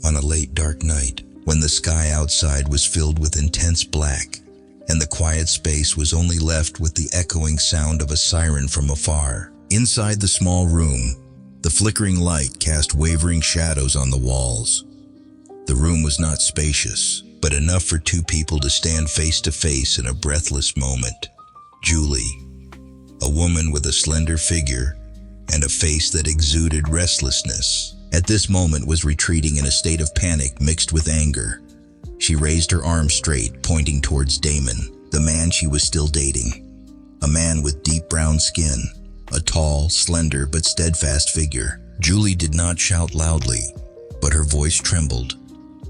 On a late dark night, when the sky outside was filled with intense black, and the quiet space was only left with the echoing sound of a siren from afar. Inside the small room, the flickering light cast wavering shadows on the walls. The room was not spacious, but enough for two people to stand face to face in a breathless moment. Julie, a woman with a slender figure and a face that exuded restlessness, at this moment was retreating in a state of panic mixed with anger. She raised her arm straight, pointing towards Damon, the man she was still dating. A man with deep brown skin, a tall, slender but steadfast figure. Julie did not shout loudly, but her voice trembled,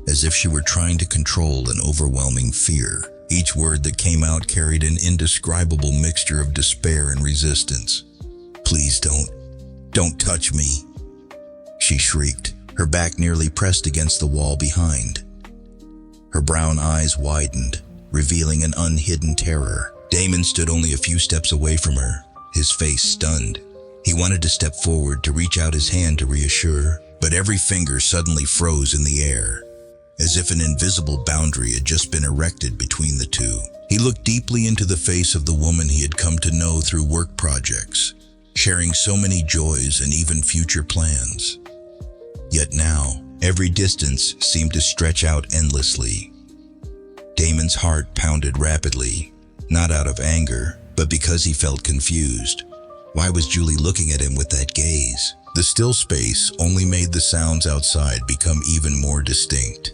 as if she were trying to control an overwhelming fear. Each word that came out carried an indescribable mixture of despair and resistance. "Please don't touch me," she shrieked, her back nearly pressed against the wall behind. Her brown eyes widened, revealing an unhidden terror. Damon stood only a few steps away from her, his face stunned. He wanted to step forward to reach out his hand to reassure, but every finger suddenly froze in the air, as if an invisible boundary had just been erected between the two. He looked deeply into the face of the woman he had come to know through work projects, sharing so many joys and even future plans. Yet now, every distance seemed to stretch out endlessly. Damon's heart pounded rapidly, not out of anger, but because he felt confused. Why was Julie looking at him with that gaze? The still space only made the sounds outside become even more distinct.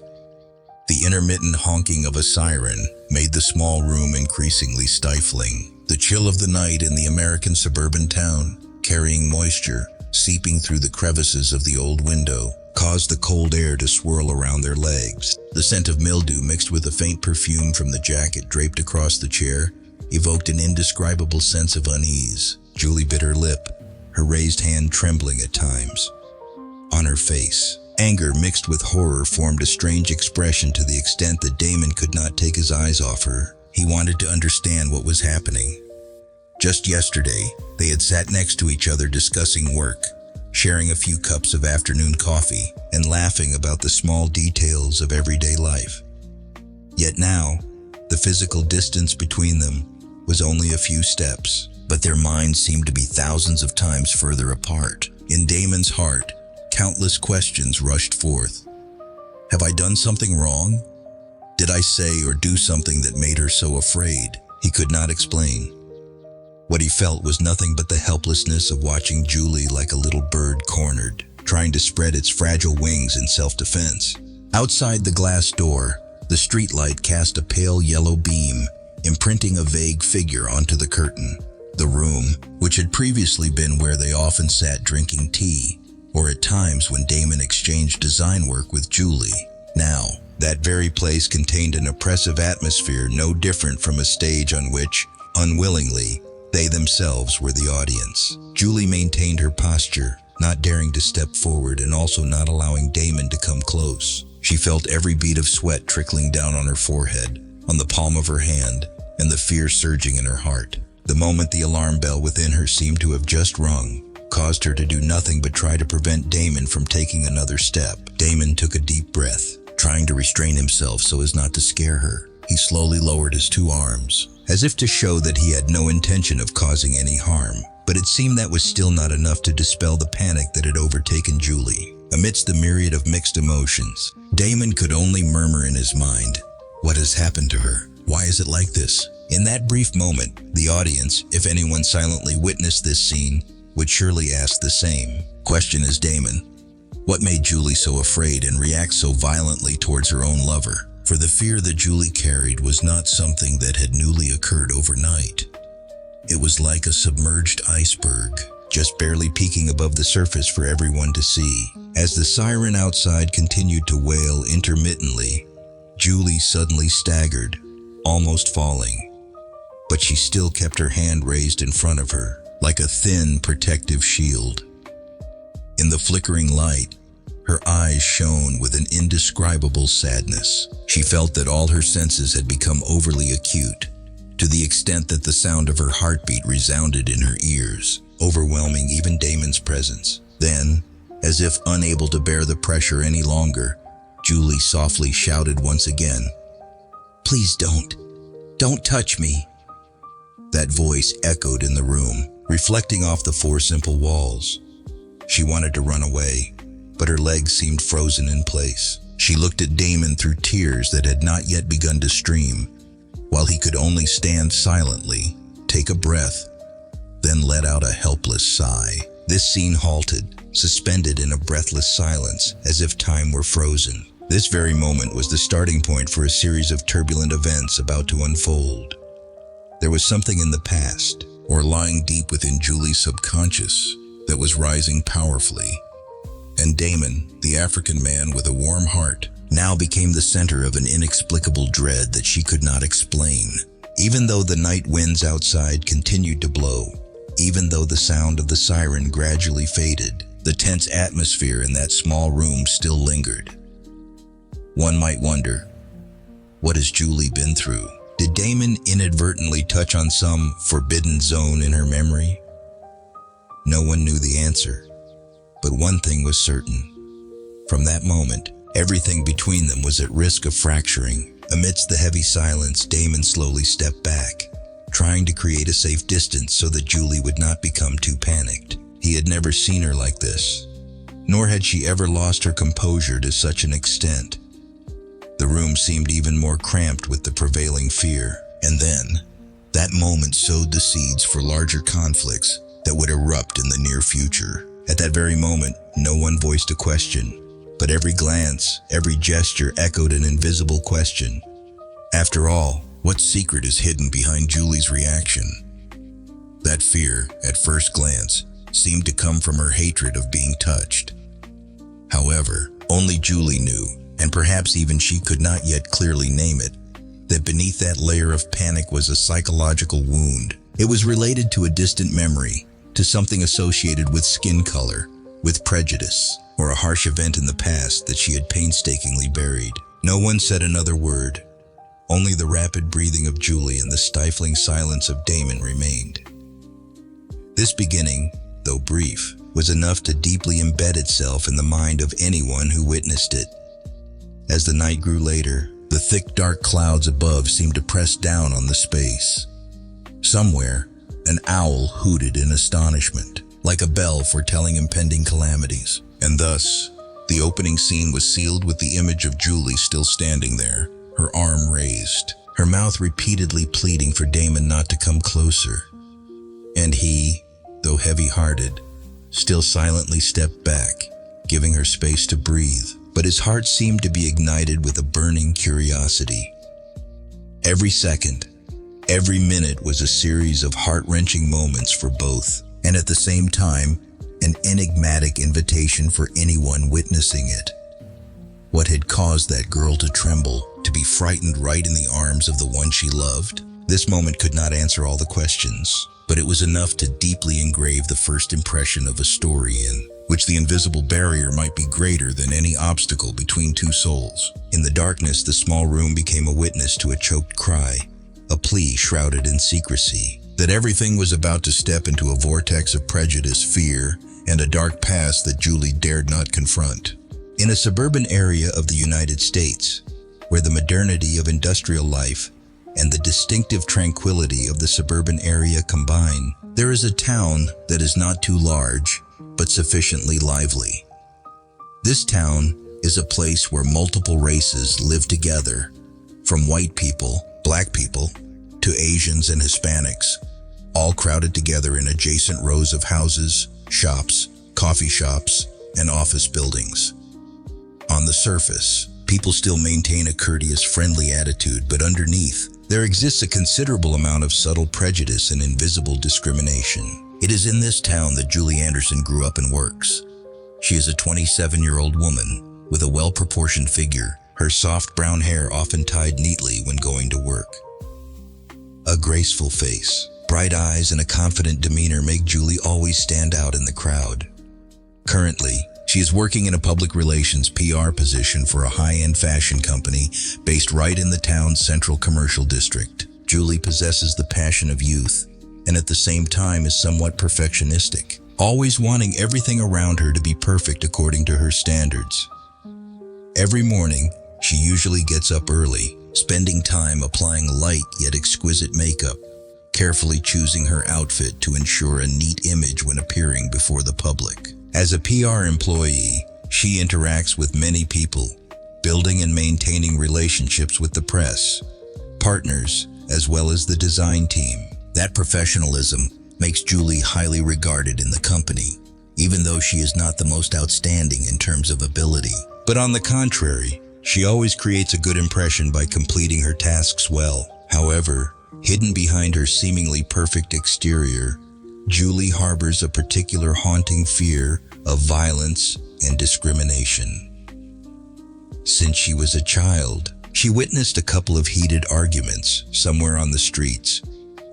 The intermittent honking of a siren made the small room increasingly stifling. The chill of the night in the American suburban town, carrying moisture, seeping through the crevices of the old window, caused the cold air to swirl around their legs. The scent of mildew mixed with a faint perfume from the jacket draped across the chair evoked an indescribable sense of unease. Julie bit her lip, her raised hand trembling at times. On her face, anger mixed with horror formed a strange expression to the extent that Damon could not take his eyes off her. He wanted to understand what was happening. Just yesterday, they had sat next to each other discussing work, sharing a few cups of afternoon coffee, and laughing about the small details of everyday life. Yet now, the physical distance between them was only a few steps, but their minds seemed to be thousands of times further apart. In Damon's heart, countless questions rushed forth. Have I done something wrong? Did I say or do something that made her so afraid? He could not explain. What he felt was nothing but the helplessness of watching Julie like a little bird cornered, trying to spread its fragile wings in self-defense. Outside the glass door, the streetlight cast a pale yellow beam, imprinting a vague figure onto the curtain. The room, which had previously been where they often sat drinking tea, or at times when Damon exchanged design work with Julie, now, that very place contained an oppressive atmosphere no different from a stage on which, unwillingly, they themselves were the audience. Julie maintained her posture, not daring to step forward and also not allowing Damon to come close. She felt every bead of sweat trickling down on her forehead, on the palm of her hand, and the fear surging in her heart. The moment the alarm bell within her seemed to have just rung, caused her to do nothing but try to prevent Damon from taking another step. Damon took a deep breath, trying to restrain himself so as not to scare her. He slowly lowered his two arms, as if to show that he had no intention of causing any harm. But it seemed that was still not enough to dispel the panic that had overtaken Julie. Amidst the myriad of mixed emotions, Damon could only murmur in his mind, "What has happened to her? Why is it like this?" In that brief moment, the audience, if anyone silently witnessed this scene, would surely ask the same question as Damon. What made Julie so afraid and react so violently towards her own lover? For the fear that Julie carried was not something that had newly occurred overnight. It was like a submerged iceberg, just barely peeking above the surface for everyone to see. As the siren outside continued to wail intermittently, Julie suddenly staggered, almost falling. But she still kept her hand raised in front of her, like a thin, protective shield. In the flickering light, her eyes shone with an indescribable sadness. She felt that all her senses had become overly acute, to the extent that the sound of her heartbeat resounded in her ears, overwhelming even Damon's presence. Then, as if unable to bear the pressure any longer, Julie softly shouted once again, "Please don't. Don't touch me." That voice echoed in the room, reflecting off the four simple walls. She wanted to run away, but her legs seemed frozen in place. She looked at Damon through tears that had not yet begun to stream, while he could only stand silently, take a breath, then let out a helpless sigh. This scene halted, suspended in a breathless silence, as if time were frozen. This very moment was the starting point for a series of turbulent events about to unfold. There was something in the past, or lying deep within Julie's subconscious, that was rising powerfully. And Damon, the African man with a warm heart, now became the center of an inexplicable dread that she could not explain. Even though the night winds outside continued to blow, even though the sound of the siren gradually faded, the tense atmosphere in that small room still lingered. One might wonder, what has Julie been through? Did Damon inadvertently touch on some forbidden zone in her memory? No one knew the answer, but one thing was certain. From that moment, everything between them was at risk of fracturing. Amidst the heavy silence, Damon slowly stepped back, trying to create a safe distance so that Julie would not become too panicked. He had never seen her like this, nor had she ever lost her composure to such an extent. The room seemed even more cramped with the prevailing fear. And then, that moment sowed the seeds for larger conflicts that would erupt in the near future. At that very moment, no one voiced a question, but every glance, every gesture echoed an invisible question. After all, what secret is hidden behind Julie's reaction? That fear, at first glance, seemed to come from her hatred of being touched. However, only Julie knew, and perhaps even she could not yet clearly name it, that beneath that layer of panic was a psychological wound. It was related to a distant memory, to something associated with skin color, with prejudice, or a harsh event in the past that she had painstakingly buried. No one said another word. Only the rapid breathing of Julie and the stifling silence of Damon remained. This beginning, though brief, was enough to deeply embed itself in the mind of anyone who witnessed it. As the night grew later, the thick dark clouds above seemed to press down on the space. Somewhere, an owl hooted in astonishment, like a bell foretelling impending calamities. And thus, the opening scene was sealed with the image of Julie still standing there, her arm raised, her mouth repeatedly pleading for Damon not to come closer. And he, though heavy-hearted, still silently stepped back, giving her space to breathe. But his heart seemed to be ignited with a burning curiosity. Every second, every minute was a series of heart-wrenching moments for both, and at the same time, an enigmatic invitation for anyone witnessing it. What had caused that girl to tremble, to be frightened right in the arms of the one she loved? This moment could not answer all the questions, but it was enough to deeply engrave the first impression of a story in which the invisible barrier might be greater than any obstacle between two souls. In the darkness, the small room became a witness to a choked cry, a plea shrouded in secrecy, that everything was about to step into a vortex of prejudice, fear, and a dark past that Julie dared not confront. In a suburban area of the United States, where the modernity of industrial life and the distinctive tranquility of the suburban area combine, there is a town that is not too large, but sufficiently lively. This town is a place where multiple races live together, from white people, black people, to Asians and Hispanics, all crowded together in adjacent rows of houses, shops, coffee shops, and office buildings. On the surface, people still maintain a courteous, friendly attitude, but underneath, there exists a considerable amount of subtle prejudice and invisible discrimination. It is in this town that Julie Anderson grew up and works. She is a 27-year-old woman with a well-proportioned figure, her soft brown hair often tied neatly when going to work. A graceful face, bright eyes, and a confident demeanor make Julie always stand out in the crowd. Currently, she is working in a public relations PR position for a high-end fashion company based right in the town's central commercial district. Julie possesses the passion of youth, and at the same time is somewhat perfectionistic, always wanting everything around her to be perfect according to her standards. Every morning, she usually gets up early, spending time applying light yet exquisite makeup, carefully choosing her outfit to ensure a neat image when appearing before the public. As a PR employee, she interacts with many people, building and maintaining relationships with the press, partners, as well as the design team. That professionalism makes Julie highly regarded in the company, even though she is not the most outstanding in terms of ability. But on the contrary, she always creates a good impression by completing her tasks well. However, hidden behind her seemingly perfect exterior, Julie harbors a particular haunting fear of violence and discrimination. Since she was a child, she witnessed a couple of heated arguments somewhere on the streets,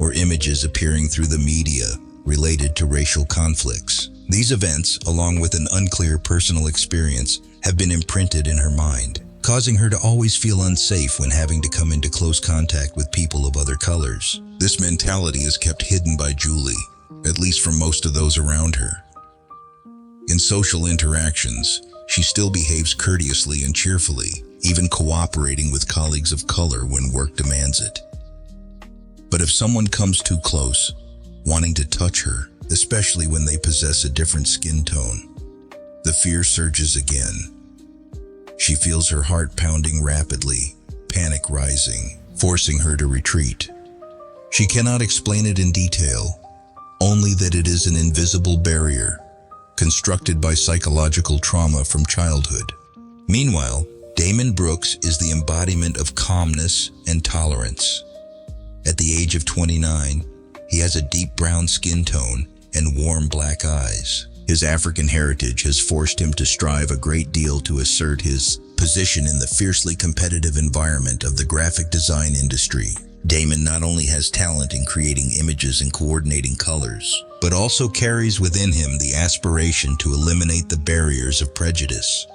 or images appearing through the media related to racial conflicts. These events, along with an unclear personal experience, have been imprinted in her mind, causing her to always feel unsafe when having to come into close contact with people of other colors. This mentality is kept hidden by Julie, at least from most of those around her. In social interactions, she still behaves courteously and cheerfully, even cooperating with colleagues of color when work demands it. But if someone comes too close, wanting to touch her, especially when they possess a different skin tone, the fear surges again. She feels her heart pounding rapidly, panic rising, forcing her to retreat. She cannot explain it in detail, only that it is an invisible barrier, constructed by psychological trauma from childhood. Meanwhile, Damon Brooks is the embodiment of calmness and tolerance. At the age of 29, he has a deep brown skin tone and warm black eyes. His African heritage has forced him to strive a great deal to assert his position in the fiercely competitive environment of the graphic design industry. Damon not only has talent in creating images and coordinating colors, but also carries within him the aspiration to eliminate the barriers of prejudice.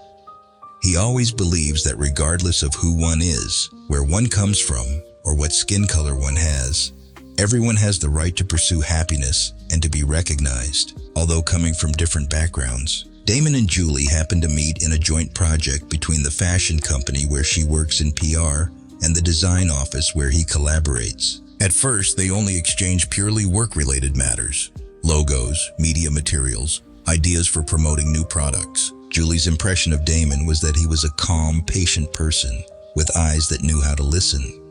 He always believes that regardless of who one is, where one comes from, or what skin color one has, everyone has the right to pursue happiness and to be recognized. Although coming from different backgrounds, Damon and Julie happen to meet in a joint project between the fashion company where she works in PR and the design office where he collaborates. At first, they only exchange purely work-related matters: logos, media materials, ideas for promoting new products. Julie's impression of Damon was that he was a calm, patient person with eyes that knew how to listen.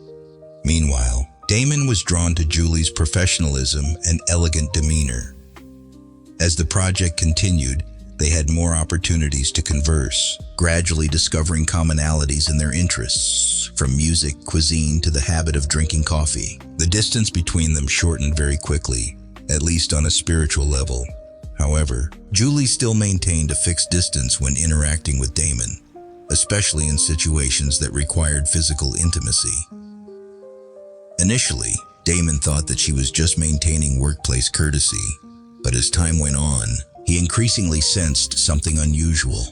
Meanwhile, Damon was drawn to Julie's professionalism and elegant demeanor. As the project continued, they had more opportunities to converse, gradually discovering commonalities in their interests, from music, cuisine, to the habit of drinking coffee. The distance between them shortened very quickly, at least on a spiritual level. However, Julie still maintained a fixed distance when interacting with Damon, especially in situations that required physical intimacy. Initially, Damon thought that she was just maintaining workplace courtesy, but as time went on, he increasingly sensed something unusual.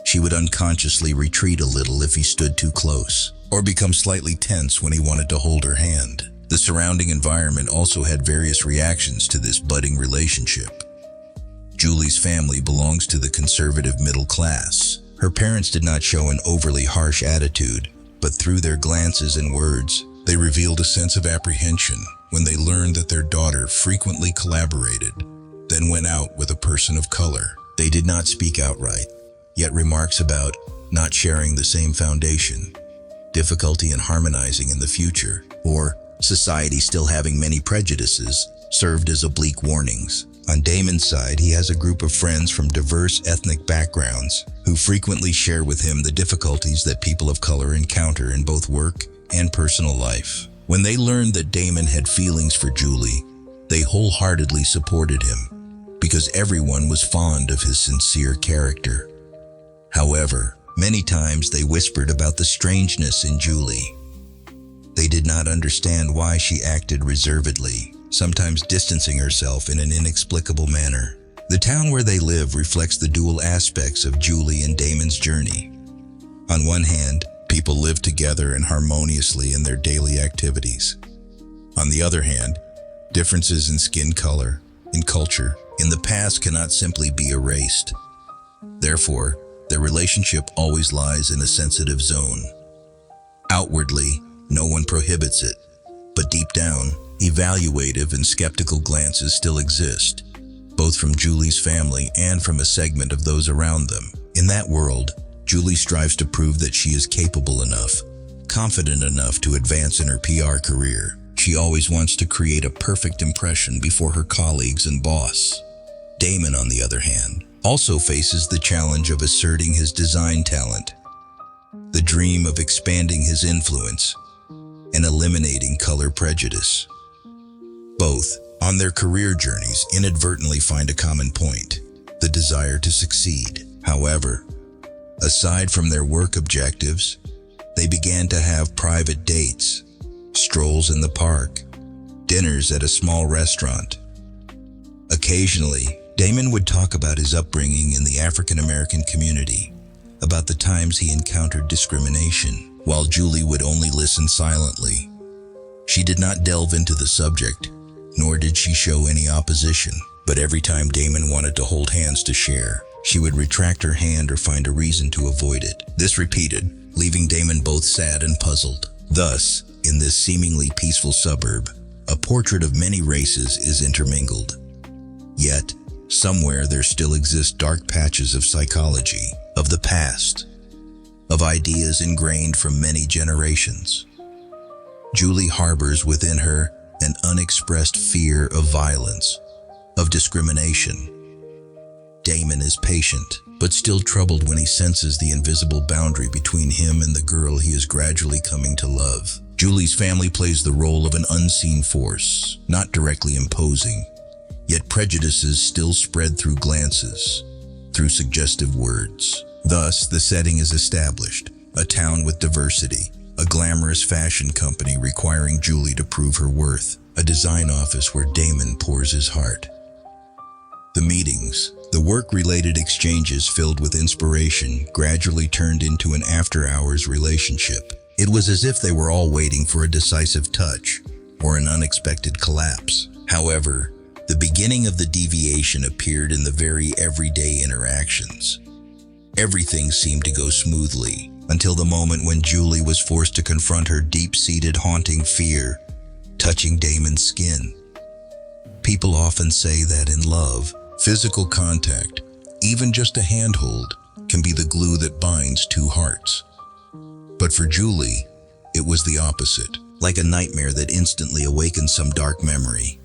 She would unconsciously retreat a little if he stood too close, or become slightly tense when he wanted to hold her hand. The surrounding environment also had various reactions to this budding relationship. Julie's family belongs to the conservative middle class. Her parents did not show an overly harsh attitude, but through their glances and words, they revealed a sense of apprehension when they learned that their daughter frequently collaborated, then went out with a person of color. They did not speak outright, yet remarks about not sharing the same foundation, difficulty in harmonizing in the future, or society still having many prejudices served as oblique warnings. On Damon's side, he has a group of friends from diverse ethnic backgrounds who frequently share with him the difficulties that people of color encounter in both work and personal life. When they learned that Damon had feelings for Julie, they wholeheartedly supported him, because everyone was fond of his sincere character. However, many times they whispered about the strangeness in Julie. They did not understand why she acted reservedly, sometimes distancing herself in an inexplicable manner. The town where they live reflects the dual aspects of Julie and Damon's journey. On one hand, people live together and harmoniously in their daily activities. On the other hand, differences in skin color, in culture, in the past cannot simply be erased. Therefore, Their relationship always lies in a sensitive zone. Outwardly, no one prohibits it, but deep down, evaluative and skeptical glances still exist, both from Julie's family and from a segment of those around them. In that world, Julie strives to prove that she is capable enough, confident enough to advance in her PR career. She always wants to create a perfect impression before her colleagues and boss. Damon, on the other hand, also faces the challenge of asserting his design talent, the dream of expanding his influence, and eliminating color prejudice. Both, on their career journeys, inadvertently find a common point: the desire to succeed. However, aside from their work objectives, they began to have private dates, strolls in the park, dinners at a small restaurant. Occasionally, Damon would talk about his upbringing in the African American community, about the times he encountered discrimination, while Julie would only listen silently. She did not delve into the subject, nor did she show any opposition, but every time Damon wanted to hold hands to share, she would retract her hand or find a reason to avoid it. This repeated, leaving Damon both sad and puzzled. Thus, in this seemingly peaceful suburb, a portrait of many races is intermingled. Yet, somewhere there still exist dark patches of psychology, of the past, of ideas ingrained from many generations. Julie harbors within her an unexpressed fear of violence, of discrimination. Damon is patient, but still troubled when he senses the invisible boundary between him and the girl he is gradually coming to love. Julie's family plays the role of an unseen force, not directly imposing, yet prejudices still spread through glances, through suggestive words. Thus, the setting is established: a town with diversity, a glamorous fashion company requiring Julie to prove her worth, a design office where Damon pours his heart. The meetings, the work-related exchanges filled with inspiration, gradually turned into an after-hours relationship. It was as if they were all waiting for a decisive touch or an unexpected collapse. However, the beginning of the deviation appeared in the very everyday interactions. Everything seemed to go smoothly, until the moment when Julie was forced to confront her deep-seated haunting fear, touching Damon's skin. People often say that in love, physical contact, even just a handhold, can be the glue that binds two hearts. But for Julie, it was the opposite, like a nightmare that instantly awakened some dark memory.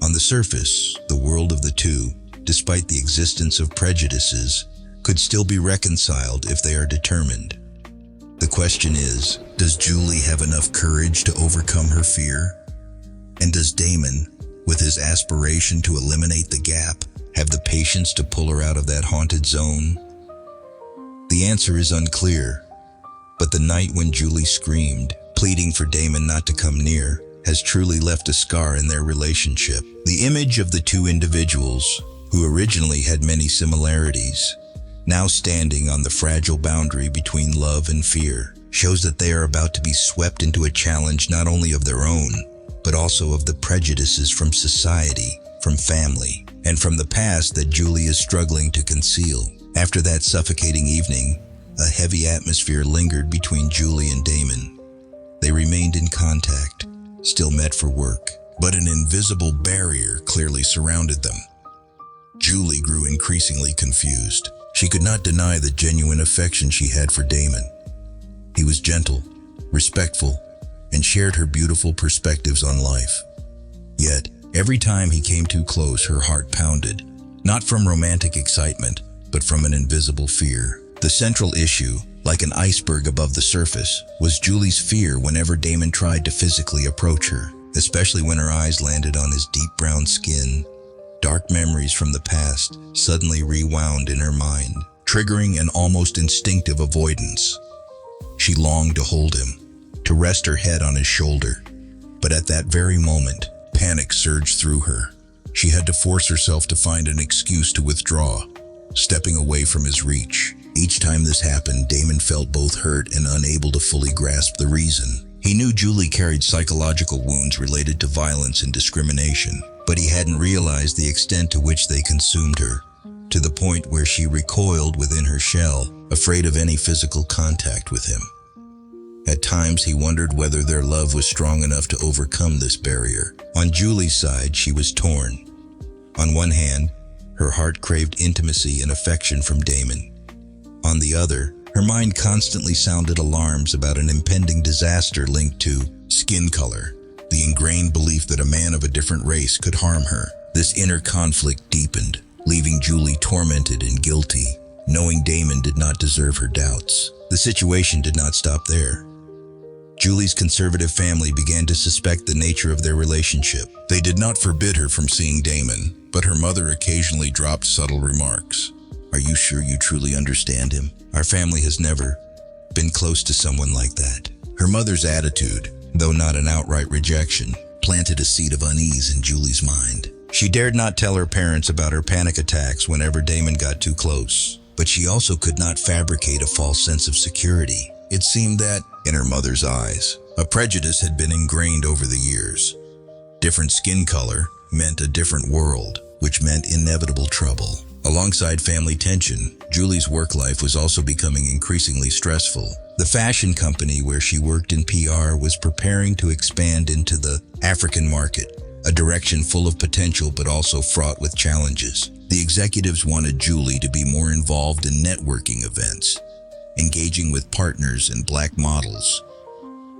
On the surface, the world of the two, despite the existence of prejudices, could still be reconciled if they are determined. The question is, does Julie have enough courage to overcome her fear? And does Damon, with his aspiration to eliminate the gap, have the patience to pull her out of that haunted zone? The answer is unclear, but the night when Julie screamed, pleading for Damon not to come near, has truly left a scar in their relationship. The image of the two individuals, who originally had many similarities, now standing on the fragile boundary between love and fear, shows that they are about to be swept into a challenge not only of their own, but also of the prejudices from society, from family, and from the past that Julie is struggling to conceal. After that suffocating evening, a heavy atmosphere lingered between Julie and Damon. They remained in contact, still met for work, but an invisible barrier clearly surrounded them. Julie grew increasingly confused. She could not deny the genuine affection she had for Damon. He was gentle, respectful, and shared her beautiful perspectives on life. Yet, every time he came too close, her heart pounded, not from romantic excitement, but from an invisible fear. The central issue, like an iceberg above the surface, was Julie's fear whenever Damon tried to physically approach her, especially when her eyes landed on his deep brown skin. Dark memories from the past suddenly rewound in her mind, triggering an almost instinctive avoidance. She longed to hold him, to rest her head on his shoulder, but at that very moment, panic surged through her. She had to force herself to find an excuse to withdraw, stepping away from his reach. Each time this happened, Damon felt both hurt and unable to fully grasp the reason. He knew Julie carried psychological wounds related to violence and discrimination, but he hadn't realized the extent to which they consumed her. to the point where she recoiled within her shell, afraid of any physical contact with him. At times, he wondered whether their love was strong enough to overcome this barrier. On Julie's side, she was torn. On one hand, her heart craved intimacy and affection from Damon. On the other, her mind constantly sounded alarms about an impending disaster linked to skin color, the ingrained belief that a man of a different race could harm her. This inner conflict deepened, leaving Julie tormented and guilty, knowing Damon did not deserve her doubts. The situation did not stop there. Julie's conservative family began to suspect the nature of their relationship. They did not forbid her from seeing Damon, but her mother occasionally dropped subtle remarks. "Are you sure you truly understand him? Our family has never been close to someone like that." Her mother's attitude, though not an outright rejection, planted a seed of unease in Julie's mind. She dared not tell her parents about her panic attacks whenever Damon got too close, but she also could not fabricate a false sense of security. It seemed that, in her mother's eyes, a prejudice had been ingrained over the years. Different skin color meant a different world, which meant inevitable trouble. Alongside family tension, Julie's work life was also becoming increasingly stressful. The fashion company where she worked in PR was preparing to expand into the African market, a direction full of potential but also fraught with challenges. The executives wanted Julie to be more involved in networking events, engaging with partners and black models.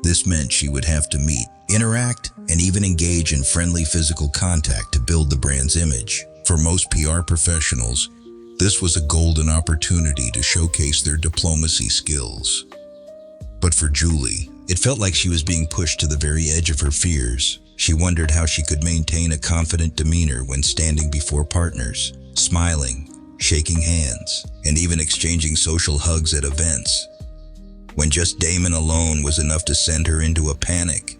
This meant she would have to meet, interact, and even engage in friendly physical contact to build the brand's image. For most PR professionals, this was a golden opportunity to showcase their diplomacy skills. But for Julie, it felt like she was being pushed to the very edge of her fears. She wondered how she could maintain a confident demeanor when standing before partners, smiling, shaking hands, and even exchanging social hugs at events, when just Damon alone was enough to send her into a panic.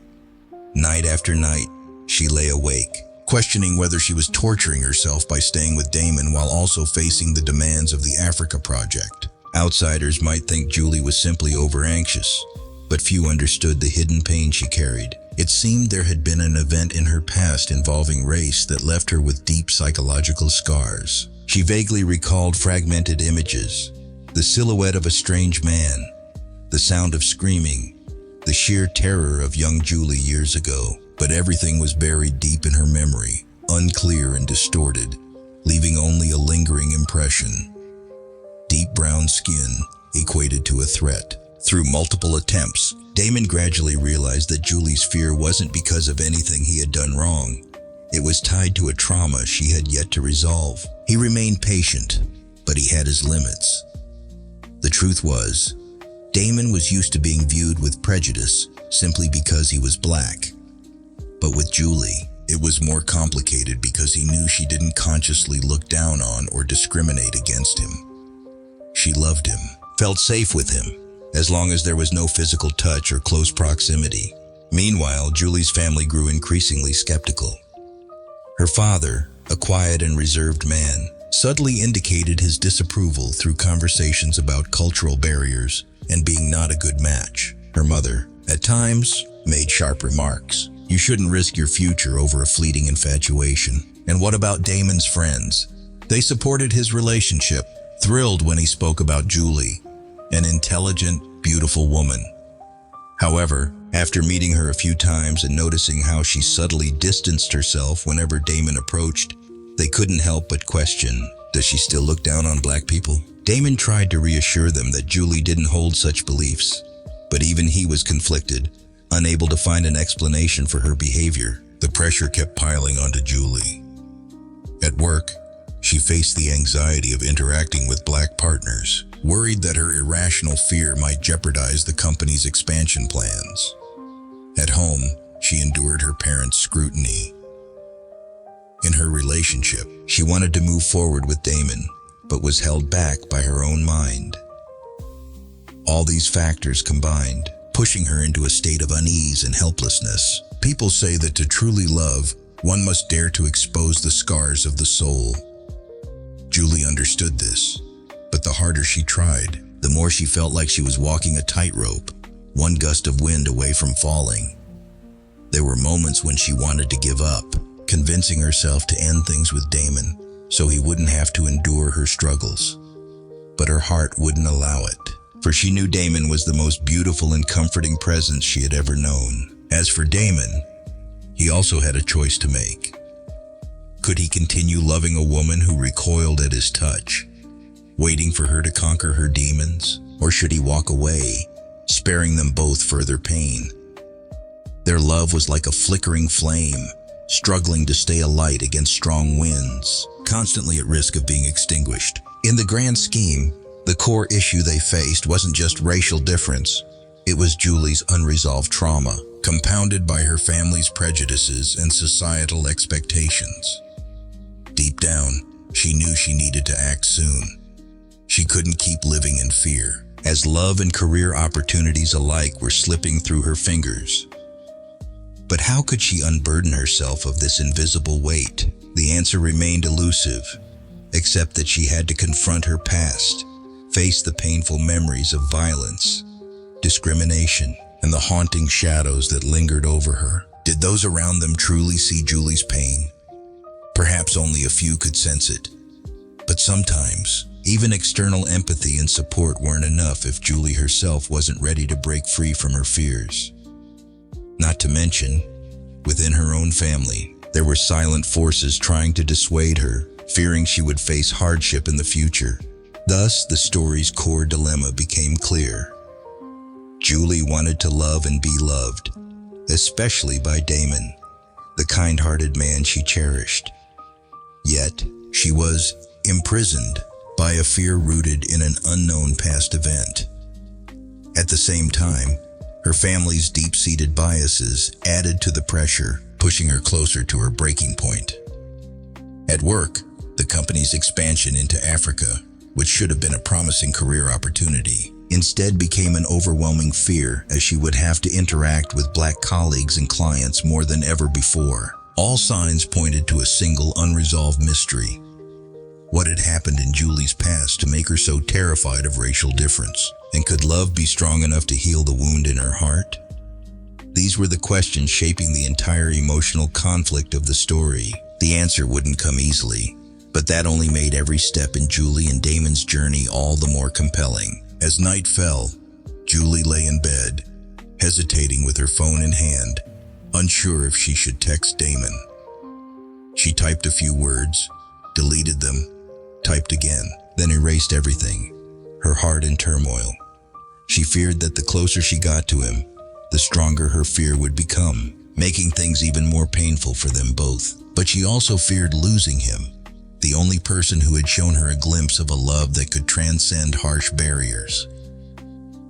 Night after night, she lay awake, questioning whether she was torturing herself by staying with Damon while also facing the demands of the Africa project. Outsiders might think Julie was simply over-anxious, but few understood the hidden pain she carried. It seemed there had been an event in her past involving race that left her with deep psychological scars. She vaguely recalled fragmented images, the silhouette of a strange man, the sound of screaming, the sheer terror of young Julie years ago. But everything was buried deep in her memory, unclear and distorted, leaving only a lingering impression. Deep brown skin equated to a threat. Through multiple attempts, Damon gradually realized that Julie's fear wasn't because of anything he had done wrong. It was tied to a trauma she had yet to resolve. He remained patient, but he had his limits. The truth was, Damon was used to being viewed with prejudice simply because he was black. But with Julie, it was more complicated because he knew she didn't consciously look down on or discriminate against him. She loved him, felt safe with him, as long as there was no physical touch or close proximity. Meanwhile, Julie's family grew increasingly skeptical. Her father, a quiet and reserved man, subtly indicated his disapproval through conversations about cultural barriers and being not a good match. Her mother, at times, made sharp remarks. "You shouldn't risk your future over a fleeting infatuation." And what about Damon's friends? They supported his relationship, thrilled when he spoke about Julie, an intelligent, beautiful woman. However, after meeting her a few times and noticing how she subtly distanced herself whenever Damon approached, they couldn't help but question, does she still look down on black people? Damon tried to reassure them that Julie didn't hold such beliefs, but even he was conflicted, unable to find an explanation for her behavior. The pressure kept piling onto Julie. At work, she faced the anxiety of interacting with black partners, worried that her irrational fear might jeopardize the company's expansion plans. At home, she endured her parents' scrutiny. In her relationship, she wanted to move forward with Damon, but was held back by her own mind. All these factors combined, pushing her into a state of unease and helplessness. People say that to truly love, one must dare to expose the scars of the soul. Julie understood this, but the harder she tried, the more she felt like she was walking a tightrope, one gust of wind away from falling. There were moments when she wanted to give up, convincing herself to end things with Damon, so he wouldn't have to endure her struggles. But her heart wouldn't allow it, for she knew Damon was the most beautiful and comforting presence she had ever known. As for Damon, he also had a choice to make. Could he continue loving a woman who recoiled at his touch, waiting for her to conquer her demons, or should he walk away, sparing them both further pain? Their love was like a flickering flame, struggling to stay alight against strong winds, constantly at risk of being extinguished. In the grand scheme, the core issue they faced wasn't just racial difference. It was Julie's unresolved trauma, compounded by her family's prejudices and societal expectations. Deep down, she knew she needed to act soon. She couldn't keep living in fear, as love and career opportunities alike were slipping through her fingers. But how could she unburden herself of this invisible weight? The answer remained elusive, except that she had to confront her past, face the painful memories of violence, discrimination, and the haunting shadows that lingered over her. Did those around them truly see Julie's pain? Perhaps only a few could sense it. But sometimes, even external empathy and support weren't enough if Julie herself wasn't ready to break free from her fears. Not to mention, within her own family, there were silent forces trying to dissuade her, fearing she would face hardship in the future. Thus, the story's core dilemma became clear. Julie wanted to love and be loved, especially by Damon, the kind-hearted man she cherished. Yet, she was imprisoned by a fear rooted in an unknown past event. At the same time, her family's deep-seated biases added to the pressure, pushing her closer to her breaking point. At work, the company's expansion into Africa, which should have been a promising career opportunity, instead became an overwhelming fear as she would have to interact with Black colleagues and clients more than ever before. All signs pointed to a single unresolved mystery. What had happened in Julie's past to make her so terrified of racial difference? And could love be strong enough to heal the wound in her heart? These were the questions shaping the entire emotional conflict of the story. The answer wouldn't come easily, but that only made every step in Julie and Damon's journey all the more compelling. As night fell, Julie lay in bed, hesitating with her phone in hand, unsure if she should text Damon. She typed a few words, deleted them, typed again, then erased everything, her heart in turmoil. She feared that the closer she got to him, the stronger her fear would become, making things even more painful for them both. But she also feared losing him, the only person who had shown her a glimpse of a love that could transcend harsh barriers.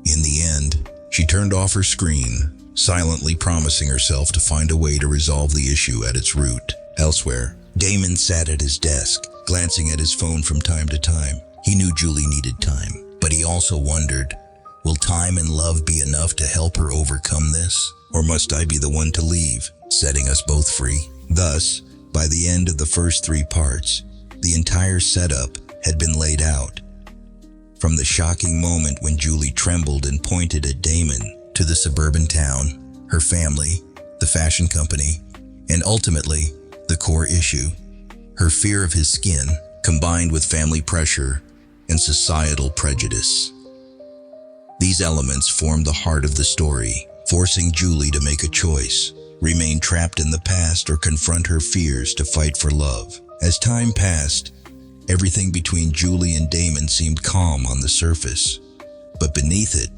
In the end, she turned off her screen, silently promising herself to find a way to resolve the issue at its root. Elsewhere, Damon sat at his desk, glancing at his phone from time to time. He knew Julie needed time, but he also wondered, will time and love be enough to help her overcome this? Or must I be the one to leave, setting us both free? Thus, by the end of the first 3 parts, the entire setup had been laid out. From the shocking moment when Julie trembled and pointed at Damon, to the suburban town, her family, the fashion company, and ultimately, the core issue, her fear of his skin, combined with family pressure and societal prejudice. These elements formed the heart of the story, forcing Julie to make a choice, remain trapped in the past or confront her fears to fight for love. As time passed, everything between Julie and Damon seemed calm on the surface, but beneath it,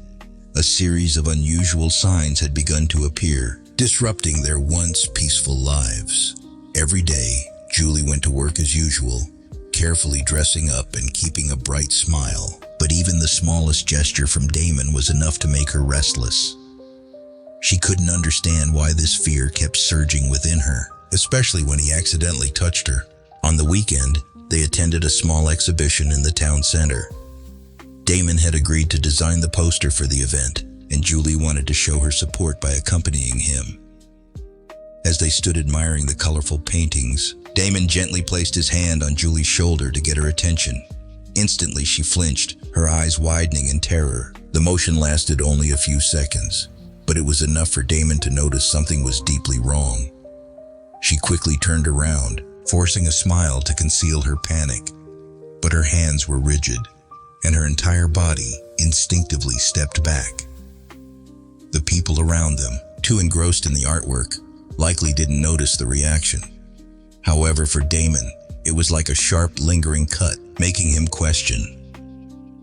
a series of unusual signs had begun to appear, disrupting their once peaceful lives. Every day, Julie went to work as usual, carefully dressing up and keeping a bright smile. But even the smallest gesture from Damon was enough to make her restless. She couldn't understand why this fear kept surging within her, especially when he accidentally touched her. On the weekend, they attended a small exhibition in the town center. Damon had agreed to design the poster for the event, and Julie wanted to show her support by accompanying him. As they stood admiring the colorful paintings, Damon gently placed his hand on Julie's shoulder to get her attention. Instantly, she flinched, her eyes widening in terror. The motion lasted only a few seconds, but it was enough for Damon to notice something was deeply wrong. She quickly turned around, forcing a smile to conceal her panic. But her hands were rigid, and her entire body instinctively stepped back. The people around them, too engrossed in the artwork, likely didn't notice the reaction. However, for Damon, it was like a sharp, lingering cut, making him question.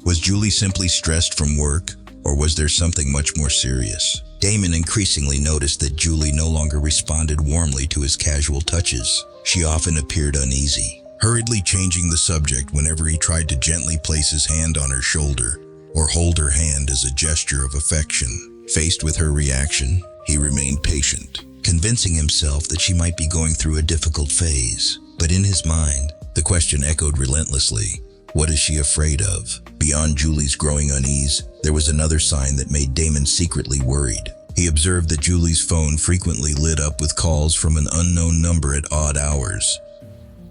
Was Julie simply stressed from work, or was there something much more serious? Damon increasingly noticed that Julie no longer responded warmly to his casual touches. She often appeared uneasy, hurriedly changing the subject whenever he tried to gently place his hand on her shoulder or hold her hand as a gesture of affection. Faced with her reaction, he remained patient, convincing himself that she might be going through a difficult phase. But in his mind, the question echoed relentlessly. What is she afraid of? Beyond Julie's growing unease, there was another sign that made Damon secretly worried. He observed that Julie's phone frequently lit up with calls from an unknown number at odd hours.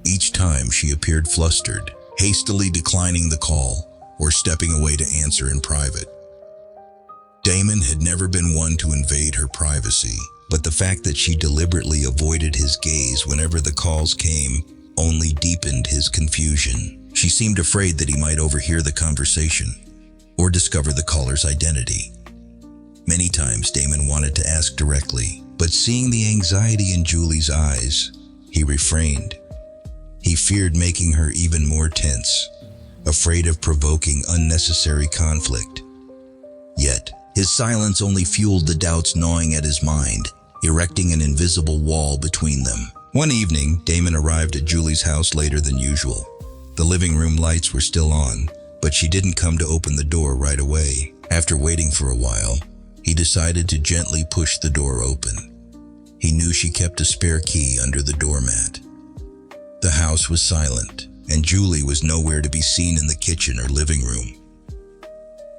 Each time she appeared flustered, hastily declining the call or stepping away to answer in private. Damon had never been one to invade her privacy, but the fact that she deliberately avoided his gaze whenever the calls came only deepened his confusion. She seemed afraid that he might overhear the conversation or discover the caller's identity. Many times Damon wanted to ask directly, but seeing the anxiety in Julie's eyes, he refrained. He feared making her even more tense, afraid of provoking unnecessary conflict. Yet, his silence only fueled the doubts gnawing at his mind, erecting an invisible wall between them. One evening, Damon arrived at Julie's house later than usual. The living room lights were still on, but she didn't come to open the door right away. After waiting for a while, he decided to gently push the door open. He knew she kept a spare key under the doormat. The house was silent, and Julie was nowhere to be seen in the kitchen or living room.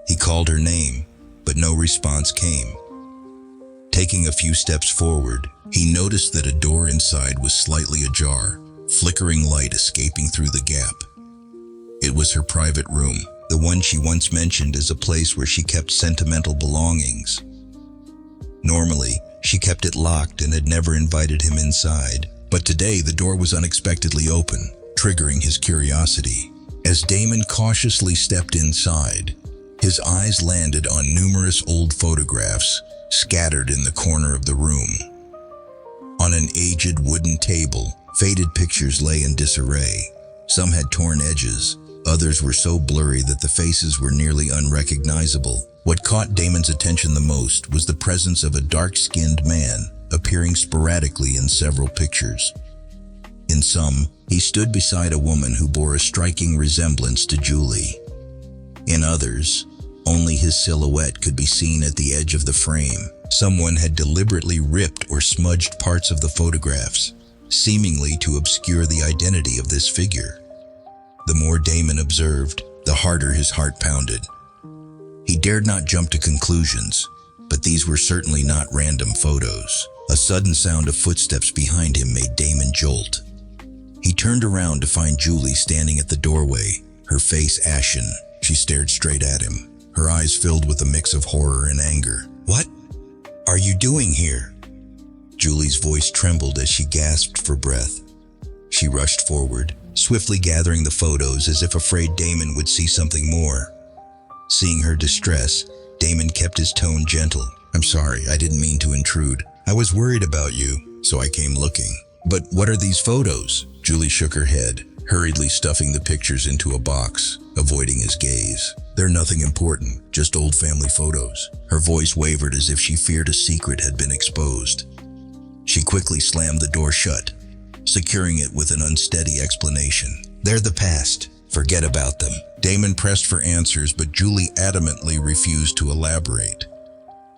He called her name, but no response came. Taking a few steps forward, he noticed that a door inside was slightly ajar, flickering light escaping through the gap. It was her private room, the one she once mentioned as a place where she kept sentimental belongings. Normally, she kept it locked and had never invited him inside, but today the door was unexpectedly open, triggering his curiosity. As Damon cautiously stepped inside, his eyes landed on numerous old photographs scattered in the corner of the room. On an aged wooden table, faded pictures lay in disarray. Some had torn edges, others were so blurry that the faces were nearly unrecognizable. What caught Damon's attention the most was the presence of a dark-skinned man appearing sporadically in several pictures. In some, he stood beside a woman who bore a striking resemblance to Julie. In others, only his silhouette could be seen at the edge of the frame. Someone had deliberately ripped or smudged parts of the photographs, seemingly to obscure the identity of this figure. The more Damon observed, the harder his heart pounded. He dared not jump to conclusions, but these were certainly not random photos. A sudden sound of footsteps behind him made Damon jolt. He turned around to find Julie standing at the doorway, her face ashen. She stared straight at him, her eyes filled with a mix of horror and anger. "What are you doing here?" Julie's voice trembled as she gasped for breath. She rushed forward, swiftly gathering the photos as if afraid Damon would see something more. Seeing her distress, Damon kept his tone gentle. "I'm sorry, I didn't mean to intrude. I was worried about you, so I came looking." "But what are these photos?" Julie shook her head, hurriedly stuffing the pictures into a box, avoiding his gaze. "They're nothing important, just old family photos." Her voice wavered as if she feared a secret had been exposed. She quickly slammed the door shut, securing it with an unsteady explanation. "They're the past. Forget about them." Damon pressed for answers, but Julie adamantly refused to elaborate.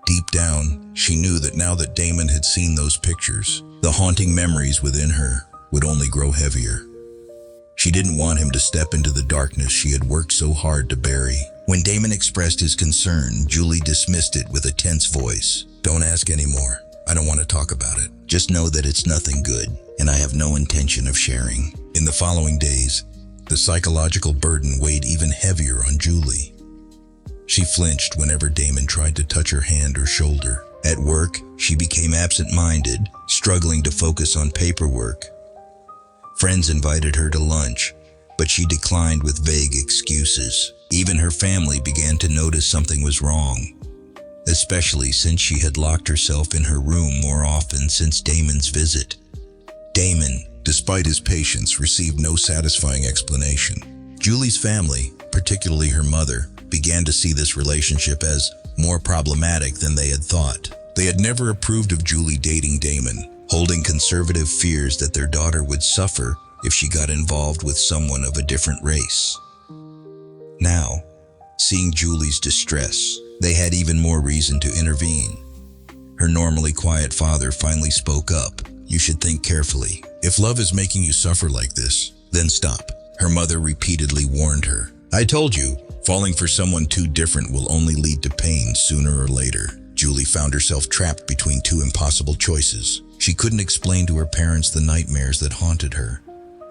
Deep down, she knew that now that Damon had seen those pictures, the haunting memories within her would only grow heavier. She didn't want him to step into the darkness she had worked so hard to bury. When Damon expressed his concern, Julie dismissed it with a tense voice. "Don't ask anymore. I don't want to talk about it. Just know that it's nothing good, and I have no intention of sharing." In the following days, the psychological burden weighed even heavier on Julie. She flinched whenever Damon tried to touch her hand or shoulder. At work, she became absent-minded, struggling to focus on paperwork. Friends invited her to lunch, but she declined with vague excuses. Even her family began to notice something was wrong, especially since she had locked herself in her room more often since Damon's visit. Damon, despite his patience, received no satisfying explanation. Julie's family, particularly her mother, began to see this relationship as more problematic than they had thought. They had never approved of Julie dating Damon, holding conservative fears that their daughter would suffer if she got involved with someone of a different race. Now, seeing Julie's distress, they had even more reason to intervene. Her normally quiet father finally spoke up. "You should think carefully. If love is making you suffer like this, then stop," her mother repeatedly warned her. "I told you, falling for someone too different will only lead to pain sooner or later." Julie found herself trapped between two impossible choices. She couldn't explain to her parents the nightmares that haunted her,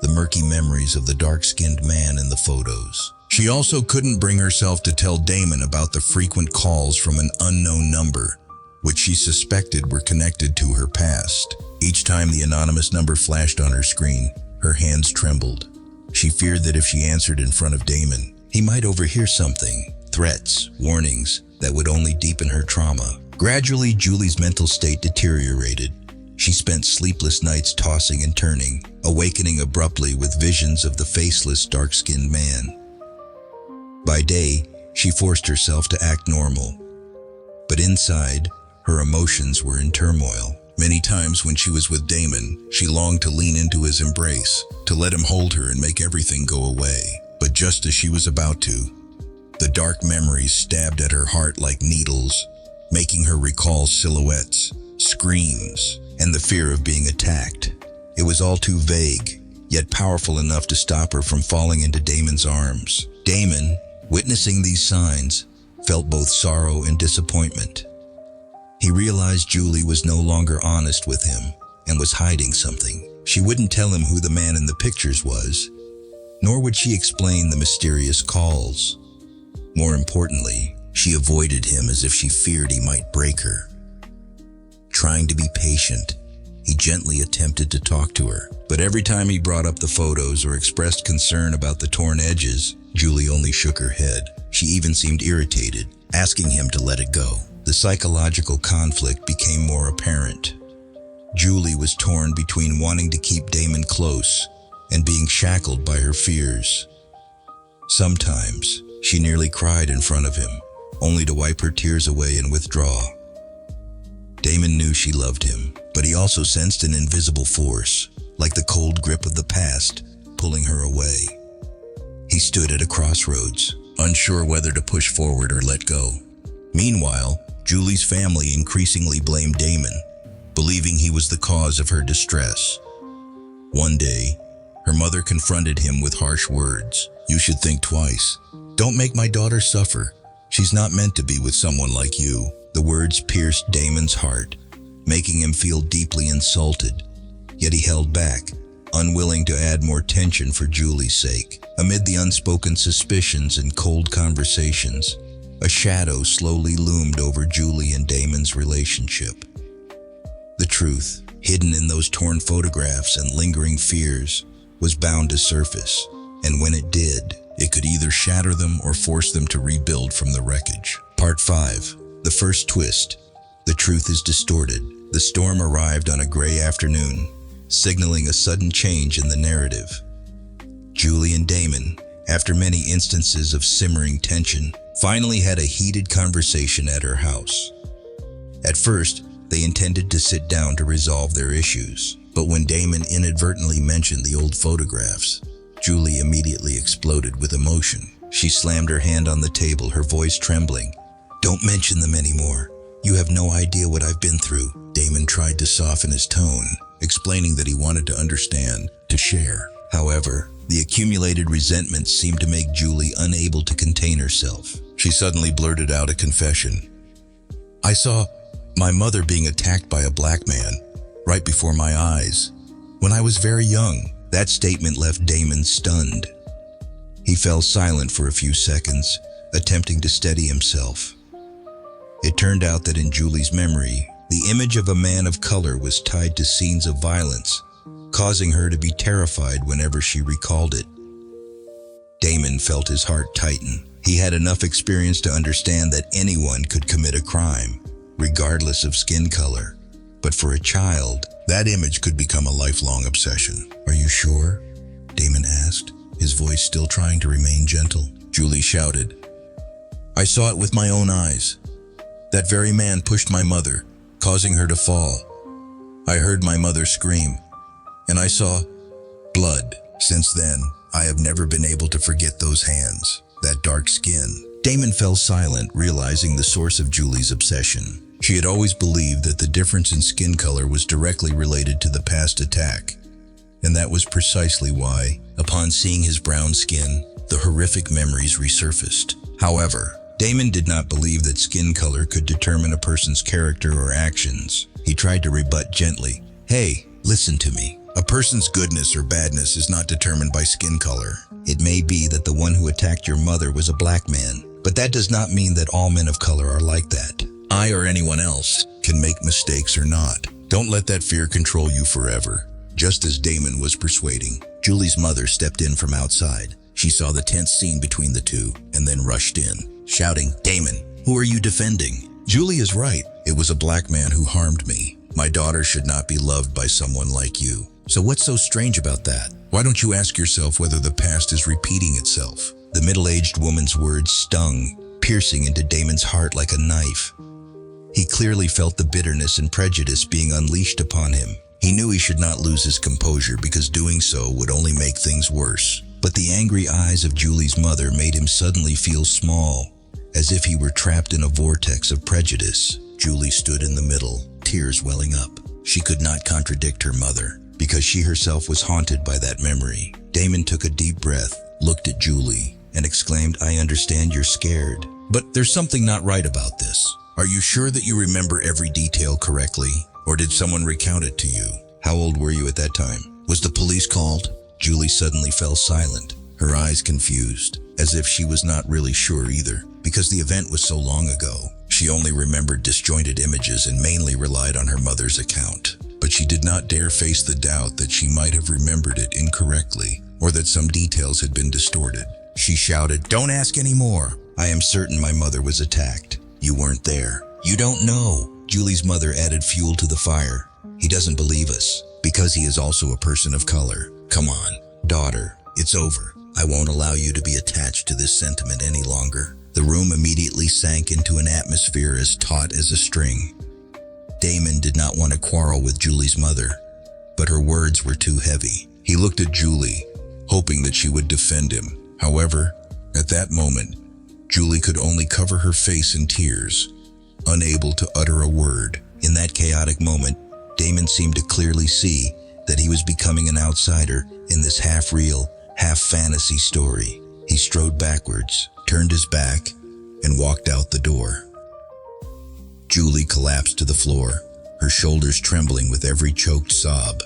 the murky memories of the dark-skinned man in the photos. She also couldn't bring herself to tell Damon about the frequent calls from an unknown number, which she suspected were connected to her past. Each time the anonymous number flashed on her screen, her hands trembled. She feared that if she answered in front of Damon, he might overhear something, threats, warnings, that would only deepen her trauma. Gradually, Julie's mental state deteriorated. She spent sleepless nights tossing and turning, awakening abruptly with visions of the faceless, dark-skinned man. By day, she forced herself to act normal, but inside, her emotions were in turmoil. Many times when she was with Damon, she longed to lean into his embrace, to let him hold her and make everything go away. But just as she was about to, the dark memories stabbed at her heart like needles, making her recall silhouettes, screams, and the fear of being attacked. It was all too vague, yet powerful enough to stop her from falling into Damon's arms. Damon, witnessing these signs, felt both sorrow and disappointment. He realized Julie was no longer honest with him and was hiding something. She wouldn't tell him who the man in the pictures was, nor would she explain the mysterious calls. More importantly, she avoided him as if she feared he might break her. Trying to be patient, he gently attempted to talk to her, but every time he brought up the photos or expressed concern about the torn edges, Julie only shook her head. She even seemed irritated, asking him to let it go. The psychological conflict became more apparent. Julie was torn between wanting to keep Damon close and being shackled by her fears. Sometimes, she nearly cried in front of him, only to wipe her tears away and withdraw. Damon knew she loved him, but he also sensed an invisible force, like the cold grip of the past, pulling her away. He stood at a crossroads, unsure whether to push forward or let go. Meanwhile, Julie's family increasingly blamed Damon, believing he was the cause of her distress. One day, her mother confronted him with harsh words. "You should think twice. Don't make my daughter suffer. She's not meant to be with someone like you." The words pierced Damon's heart, making him feel deeply insulted. Yet he held back, unwilling to add more tension for Julie's sake. Amid the unspoken suspicions and cold conversations, a shadow slowly loomed over Julie and Damon's relationship. The truth, hidden in those torn photographs and lingering fears, was bound to surface, and when it did, it could either shatter them or force them to rebuild from the wreckage. Part 5. The first twist. The truth is distorted. The storm arrived on a gray afternoon, signaling a sudden change in the narrative. Julie and Damon, after many instances of simmering tension, finally had a heated conversation at her house. At first, they intended to sit down to resolve their issues, but when Damon inadvertently mentioned the old photographs, Julie immediately exploded with emotion. She slammed her hand on the table, her voice trembling. "Don't mention them anymore. You have no idea what I've been through." Damon tried to soften his tone, explaining that he wanted to understand, to share. However, the accumulated resentment seemed to make Julie unable to contain herself. She suddenly blurted out a confession. "I saw my mother being attacked by a black man right before my eyes when I was very young." That statement left Damon stunned. He fell silent for a few seconds, attempting to steady himself. It turned out that in Julie's memory, the image of a man of color was tied to scenes of violence, causing her to be terrified whenever she recalled it. Damon felt his heart tighten. He had enough experience to understand that anyone could commit a crime, regardless of skin color. But for a child, that image could become a lifelong obsession. "Are you sure?" Damon asked, his voice still trying to remain gentle. Julie shouted, "I saw it with my own eyes. That very man pushed my mother, causing her to fall. I heard my mother scream, and I saw blood. Since then, I have never been able to forget those hands, that dark skin." Damon fell silent, realizing the source of Julie's obsession. She had always believed that the difference in skin color was directly related to the past attack, and that was precisely why, upon seeing his brown skin, the horrific memories resurfaced. However, Damon did not believe that skin color could determine a person's character or actions. He tried to rebut gently. "Hey, listen to me. A person's goodness or badness is not determined by skin color. It may be that the one who attacked your mother was a black man, but that does not mean that all men of color are like that. I or anyone else can make mistakes or not. Don't let that fear control you forever." Just as Damon was persuading, Julie's mother stepped in from outside. She saw the tense scene between the two and then rushed in, shouting, "Damon, who are you defending? Julie is right. It was a black man who harmed me. My daughter should not be loved by someone like you. So what's so strange about that? Why don't you ask yourself whether the past is repeating itself?" The middle-aged woman's words stung, piercing into Damon's heart like a knife. He clearly felt the bitterness and prejudice being unleashed upon him. He knew he should not lose his composure because doing so would only make things worse. But the angry eyes of Julie's mother made him suddenly feel small, as if he were trapped in a vortex of prejudice. Julie stood in the middle, tears welling up. She could not contradict her mother, because she herself was haunted by that memory. Damon took a deep breath, looked at Julie, and exclaimed, "I understand you're scared, but there's something not right about this. Are you sure that you remember every detail correctly, or did someone recount it to you? How old were you at that time? Was the police called?" Julie suddenly fell silent, her eyes confused, as if she was not really sure either, because the event was so long ago. She only remembered disjointed images and mainly relied on her mother's account. But she did not dare face the doubt that she might have remembered it incorrectly, or that some details had been distorted. She shouted, "Don't ask any more. I am certain my mother was attacked. You weren't there. You don't know." Julie's mother added fuel to the fire. "He doesn't believe us, because he is also a person of color. Come on, daughter, it's over. I won't allow you to be attached to this sentiment any longer." The room immediately sank into an atmosphere as taut as a string. Damon did not want to quarrel with Julie's mother, but her words were too heavy. He looked at Julie, hoping that she would defend him. However, at that moment, Julie could only cover her face in tears, unable to utter a word. In that chaotic moment, Damon seemed to clearly see that he was becoming an outsider in this half-real, half-fantasy story. He strode backwards, turned his back, and walked out the door. Julie collapsed to the floor, her shoulders trembling with every choked sob.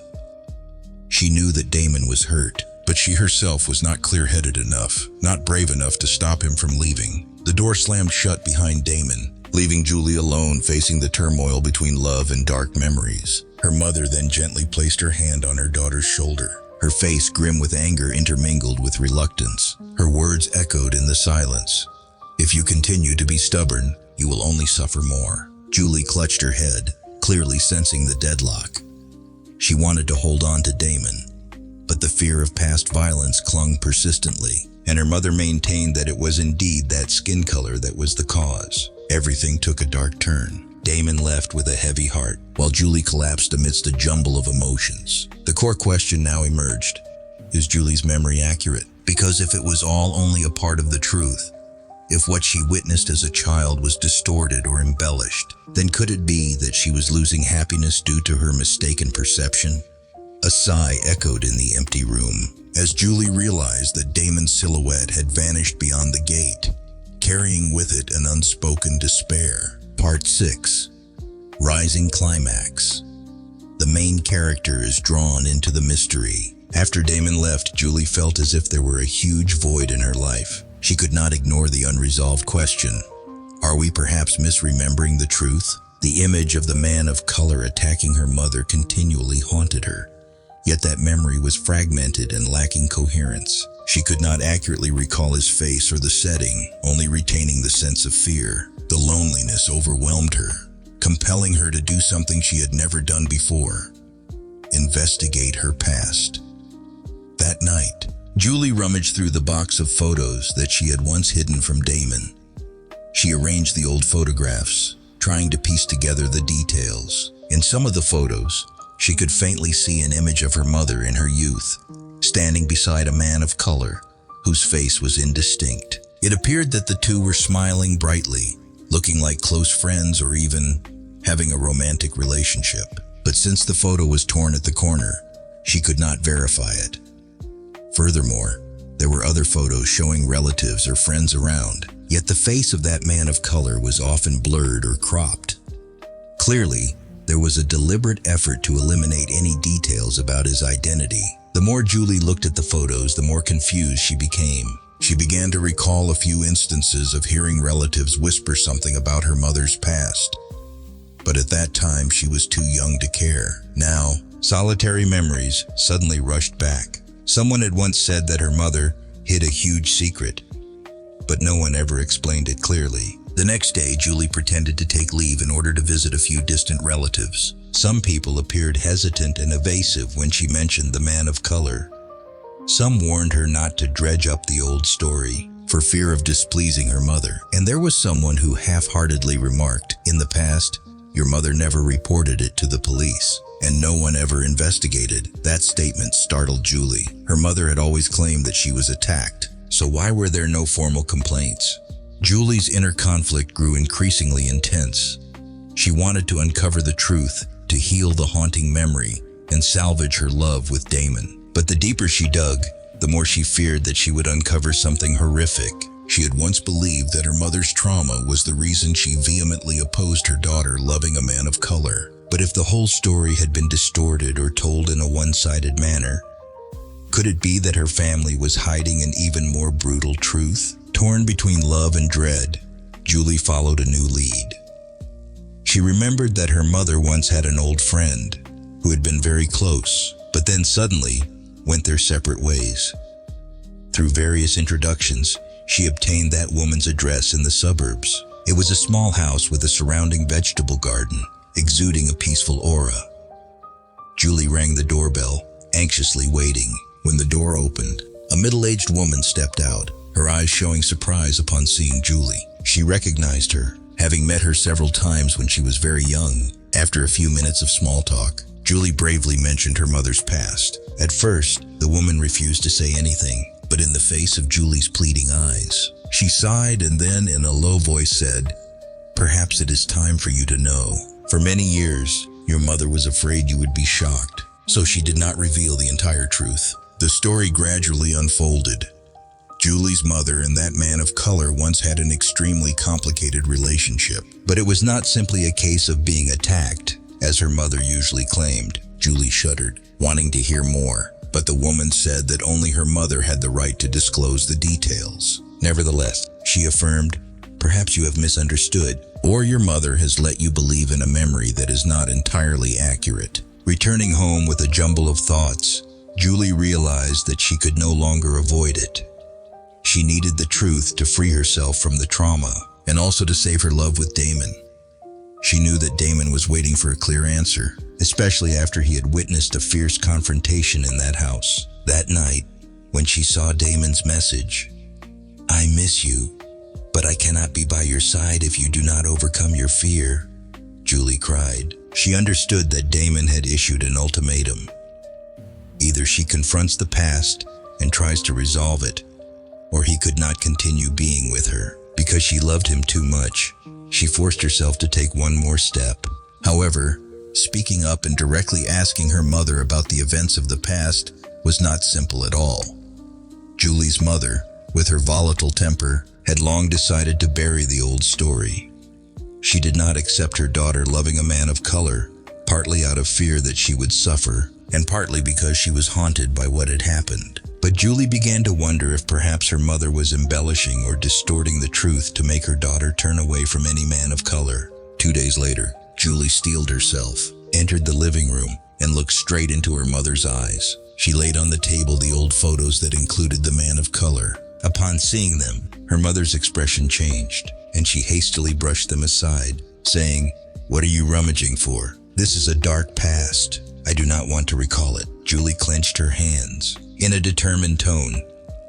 She knew that Damon was hurt, but she herself was not clear-headed enough, not brave enough to stop him from leaving. The door slammed shut behind Damon, leaving Julie alone facing the turmoil between love and dark memories. Her mother then gently placed her hand on her daughter's shoulder, her face grim with anger intermingled with reluctance. Her words echoed in the silence. "If you continue to be stubborn, you will only suffer more." Julie clutched her head, clearly sensing the deadlock. She wanted to hold on to Damon, but the fear of past violence clung persistently, and her mother maintained that it was indeed that skin color that was the cause. Everything took a dark turn. Damon left with a heavy heart, while Julie collapsed amidst a jumble of emotions. The core question now emerged. Is Julie's memory accurate? Because if it was all only a part of the truth, if what she witnessed as a child was distorted or embellished, then could it be that she was losing happiness due to her mistaken perception? A sigh echoed in the empty room, as Julie realized that Damon's silhouette had vanished beyond the gate, carrying with it an unspoken despair. Part 6. Rising Climax. The main character is drawn into the mystery. After Damon left, Julie felt as if there were a huge void in her life. She could not ignore the unresolved question. Are we perhaps misremembering the truth? The image of the man of color attacking her mother continually haunted her, Yet that memory was fragmented and lacking coherence. She could not accurately recall his face or the setting, only retaining the sense of fear. The loneliness overwhelmed her, compelling her to do something she had never done before: investigate her past. That night, Julie rummaged through the box of photos that she had once hidden from Damon. She arranged the old photographs, trying to piece together the details. In some of the photos, she could faintly see an image of her mother in her youth, standing beside a man of color whose face was indistinct. It appeared that the two were smiling brightly, looking like close friends or even having a romantic relationship. But since the photo was torn at the corner, she could not verify it. Furthermore, there were other photos showing relatives or friends around, yet the face of that man of color was often blurred or cropped. Clearly, there was a deliberate effort to eliminate any details about his identity. The more Julie looked at the photos, the more confused she became. She began to recall a few instances of hearing relatives whisper something about her mother's past. But at that time, she was too young to care. Now, solitary memories suddenly rushed back. Someone had once said that her mother hid a huge secret, but no one ever explained it clearly. The next day, Julie pretended to take leave in order to visit a few distant relatives. Some people appeared hesitant and evasive when she mentioned the man of color. Some warned her not to dredge up the old story for fear of displeasing her mother. And there was someone who half-heartedly remarked, "In the past, your mother never reported it to the police, and no one ever investigated." That statement startled Julie. Her mother had always claimed that she was attacked, so why were there no formal complaints? Julie's inner conflict grew increasingly intense. She wanted to uncover the truth, to heal the haunting memory, and salvage her love with Damon. But the deeper she dug, the more she feared that she would uncover something horrific. She had once believed that her mother's trauma was the reason she vehemently opposed her daughter loving a man of color. But if the whole story had been distorted or told in a one-sided manner, could it be that her family was hiding an even more brutal truth? Torn between love and dread, Julie followed a new lead. She remembered that her mother once had an old friend who had been very close, but then suddenly went their separate ways. Through various introductions, she obtained that woman's address in the suburbs. It was a small house with a surrounding vegetable garden, exuding a peaceful aura. Julie rang the doorbell, anxiously waiting. When the door opened, a middle-aged woman stepped out, her eyes showing surprise upon seeing Julie. She recognized her, having met her several times when she was very young. After a few minutes of small talk, Julie bravely mentioned her mother's past. At first, the woman refused to say anything, but in the face of Julie's pleading eyes, she sighed and then in a low voice said, "Perhaps it is time for you to know. For many years, your mother was afraid you would be shocked, so she did not reveal the entire truth." The story gradually unfolded. Julie's mother and that man of color once had an extremely complicated relationship, but it was not simply a case of being attacked, as her mother usually claimed. Julie shuddered, wanting to hear more, but the woman said that only her mother had the right to disclose the details. Nevertheless, she affirmed, "Perhaps you have misunderstood, or your mother has let you believe in a memory that is not entirely accurate." Returning home with a jumble of thoughts, Julie realized that she could no longer avoid it. She needed the truth to free herself from the trauma, and also to save her love with Damon. She knew that Damon was waiting for a clear answer, especially after he had witnessed a fierce confrontation in that house. That night, when she saw Damon's message, "I miss you, but I cannot be by your side if you do not overcome your fear," Julie cried. She understood that Damon had issued an ultimatum. Either she confronts the past and tries to resolve it, or he could not continue being with her. Because she loved him too much, she forced herself to take one more step. However, speaking up and directly asking her mother about the events of the past was not simple at all. Julie's mother, with her volatile temper, had long decided to bury the old story. She did not accept her daughter loving a man of color, partly out of fear that she would suffer, and partly because she was haunted by what had happened. But Julie began to wonder if perhaps her mother was embellishing or distorting the truth to make her daughter turn away from any man of color. 2 days later, Julie steeled herself, entered the living room, and looked straight into her mother's eyes. She laid on the table the old photos that included the man of color. Upon seeing them, her mother's expression changed, and she hastily brushed them aside, saying, "What are you rummaging for? This is a dark past. I do not want to recall it." Julie clenched her hands. In a determined tone,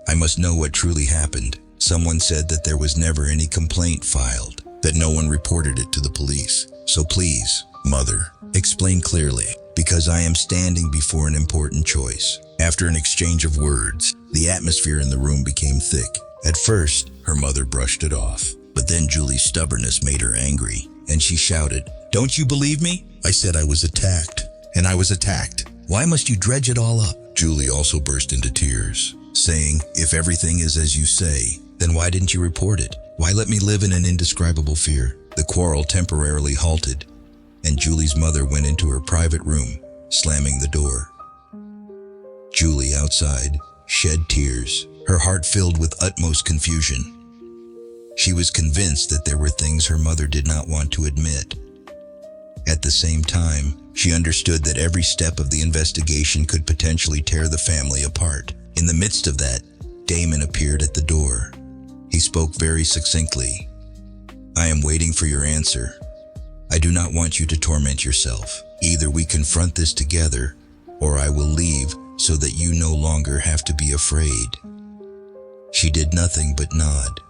"I must know what truly happened. Someone said that there was never any complaint filed, that no one reported it to the police. So please, Mother, explain clearly, because I am standing before an important choice." After an exchange of words, the atmosphere in the room became thick. At first, her mother brushed it off, but then Julie's stubbornness made her angry, and she shouted, "Don't you believe me? I said I was attacked, and I was attacked. Why must you dredge it all up?" Julie also burst into tears, saying, "If everything is as you say, then why didn't you report it? Why let me live in an indescribable fear?" The quarrel temporarily halted, and Julie's mother went into her private room, slamming the door. Julie, outside, shed tears, her heart filled with utmost confusion. She was convinced that there were things her mother did not want to admit. At the same time, she understood that every step of the investigation could potentially tear the family apart. In the midst of that, Damon appeared at the door. He spoke very succinctly. "I am waiting for your answer. I do not want you to torment yourself. Either we confront this together, or I will leave so that you no longer have to be afraid." She did nothing but nod.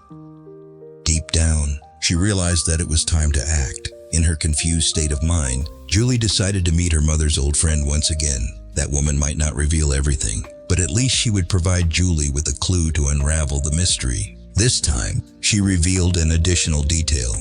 Deep down, she realized that it was time to act. In her confused state of mind, Julie decided to meet her mother's old friend once again. That woman might not reveal everything, but at least she would provide Julie with a clue to unravel the mystery. This time, she revealed an additional detail.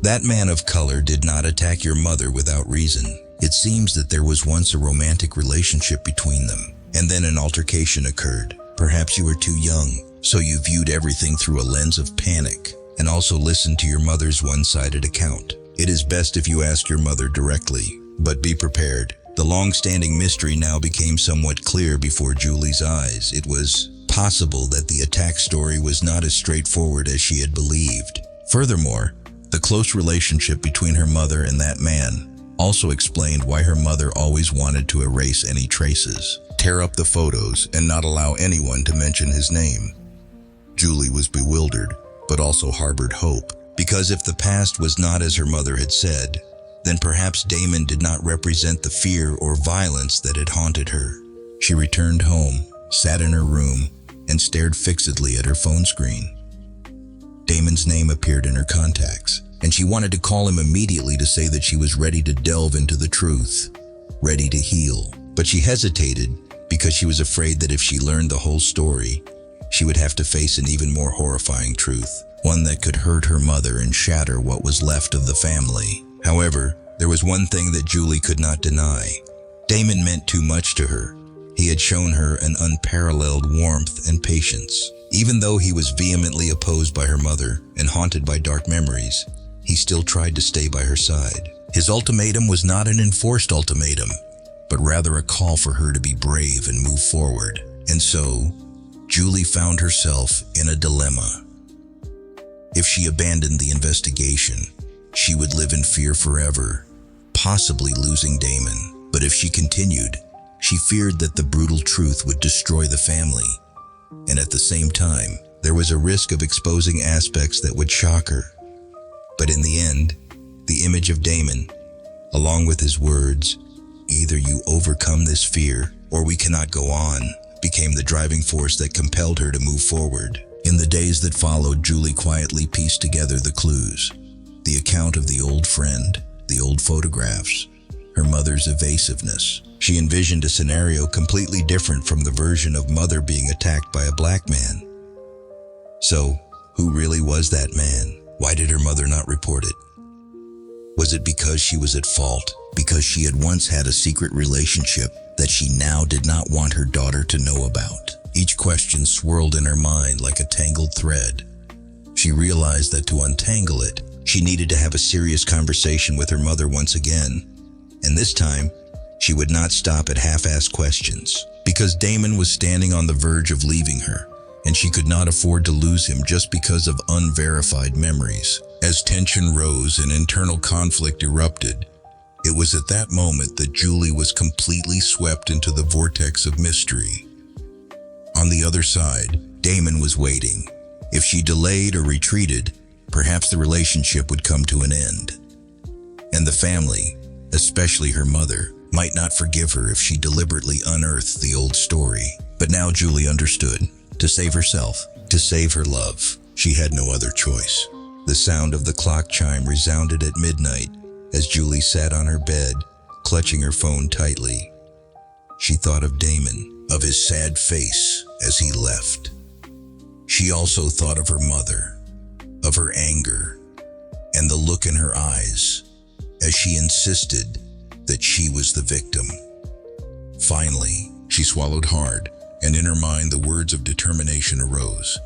That man of color did not attack your mother without reason. It seems that there was once a romantic relationship between them, and then an altercation occurred. Perhaps you were too young, so you viewed everything through a lens of panic, and also listened to your mother's one-sided account. It is best if you ask your mother directly, but be prepared. The long-standing mystery now became somewhat clear before Julie's eyes. It was possible that the attack story was not as straightforward as she had believed. Furthermore, the close relationship between her mother and that man also explained why her mother always wanted to erase any traces, tear up the photos, and not allow anyone to mention his name. Julie was bewildered, but also harbored hope, because if the past was not as her mother had said, then perhaps Damon did not represent the fear or violence that had haunted her. She returned home, sat in her room, and stared fixedly at her phone screen. Damon's name appeared in her contacts, and she wanted to call him immediately to say that she was ready to delve into the truth, ready to heal. But she hesitated because she was afraid that if she learned the whole story, she would have to face an even more horrifying truth, one that could hurt her mother and shatter what was left of the family. However, there was one thing that Julie could not deny. Damon meant too much to her. He had shown her an unparalleled warmth and patience. Even though he was vehemently opposed by her mother and haunted by dark memories, he still tried to stay by her side. His ultimatum was not an enforced ultimatum, but rather a call for her to be brave and move forward. And so, Julie found herself in a dilemma. If she abandoned the investigation, she would live in fear forever, possibly losing Damon. But if she continued, she feared that the brutal truth would destroy the family. And at the same time, there was a risk of exposing aspects that would shock her. But in the end, the image of Damon, along with his words, "Either you overcome this fear, or we cannot go on," became the driving force that compelled her to move forward. In the days that followed, Julie quietly pieced together the clues. The account of the old friend, the old photographs, her mother's evasiveness. She envisioned a scenario completely different from the version of mother being attacked by a black man. So, who really was that man? Why did her mother not report it? Was it because she was at fault? Because she had once had a secret relationship that she now did not want her daughter to know about? Each question swirled in her mind like a tangled thread. She realized that to untangle it, she needed to have a serious conversation with her mother once again. And this time, she would not stop at half-assed questions, because Damon was standing on the verge of leaving her, and she could not afford to lose him just because of unverified memories. As tension rose and internal conflict erupted, It was at that moment that Julie was completely swept into the vortex of mystery. On the other side, Damon was waiting. If she delayed or retreated, perhaps the relationship would come to an end. And the family, especially her mother, might not forgive her if she deliberately unearthed the old story. But now Julie understood. To save herself, to save her love, she had no other choice. The sound of the clock chime resounded at midnight as Julie sat on her bed, clutching her phone tightly. She thought of Damon, of his sad face as he left. She also thought of her mother, of her anger, and the look in her eyes as she insisted that she was the victim. Finally, she swallowed hard, and in her mind the words of determination arose.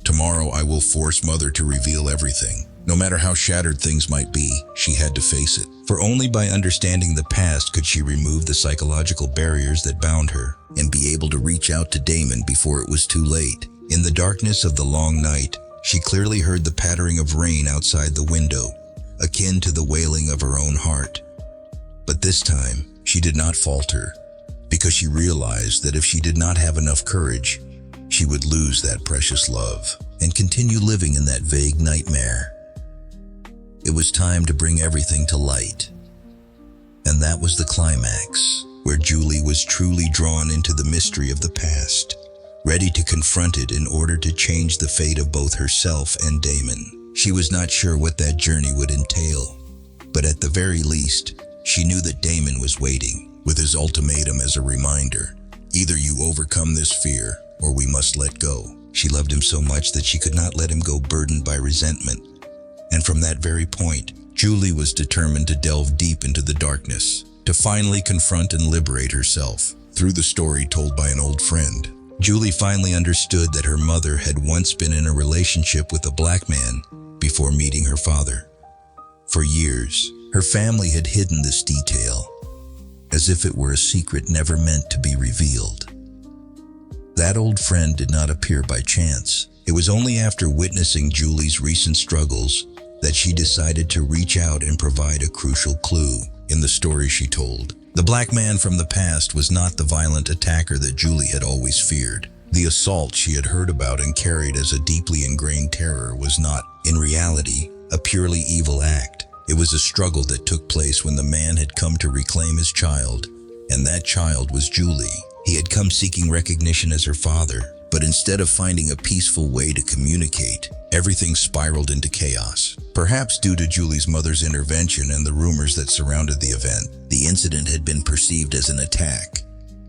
Tomorrow I will force Mother to reveal everything. No matter how shattered things might be, she had to face it. For only by understanding the past could she remove the psychological barriers that bound her and be able to reach out to Damon before it was too late. In the darkness of the long night, she clearly heard the pattering of rain outside the window, akin to the wailing of her own heart. But this time, she did not falter, because she realized that if she did not have enough courage, she would lose that precious love and continue living in that vague nightmare. It was time to bring everything to light. And that was the climax, where Julie was truly drawn into the mystery of the past, ready to confront it in order to change the fate of both herself and Damon. She was not sure what that journey would entail, but at the very least, she knew that Damon was waiting, with his ultimatum as a reminder. Either you overcome this fear, or we must let go. She loved him so much that she could not let him go burdened by resentment. And from that very point, Julie was determined to delve deep into the darkness, to finally confront and liberate herself. Through the story told by an old friend, Julie finally understood that her mother had once been in a relationship with a black man before meeting her father. For years, her family had hidden this detail, as if it were a secret never meant to be revealed. That old friend did not appear by chance. It was only after witnessing Julie's recent struggles that she decided to reach out and provide a crucial clue in the story she told. The black man from the past was not the violent attacker that Julie had always feared. The assault she had heard about and carried as a deeply ingrained terror was not, in reality, a purely evil act. It was a struggle that took place when the man had come to reclaim his child, and that child was Julie. He had come seeking recognition as her father, but instead of finding a peaceful way to communicate, everything spiraled into chaos. Perhaps due to Julie's mother's intervention and the rumors that surrounded the event, the incident had been perceived as an attack.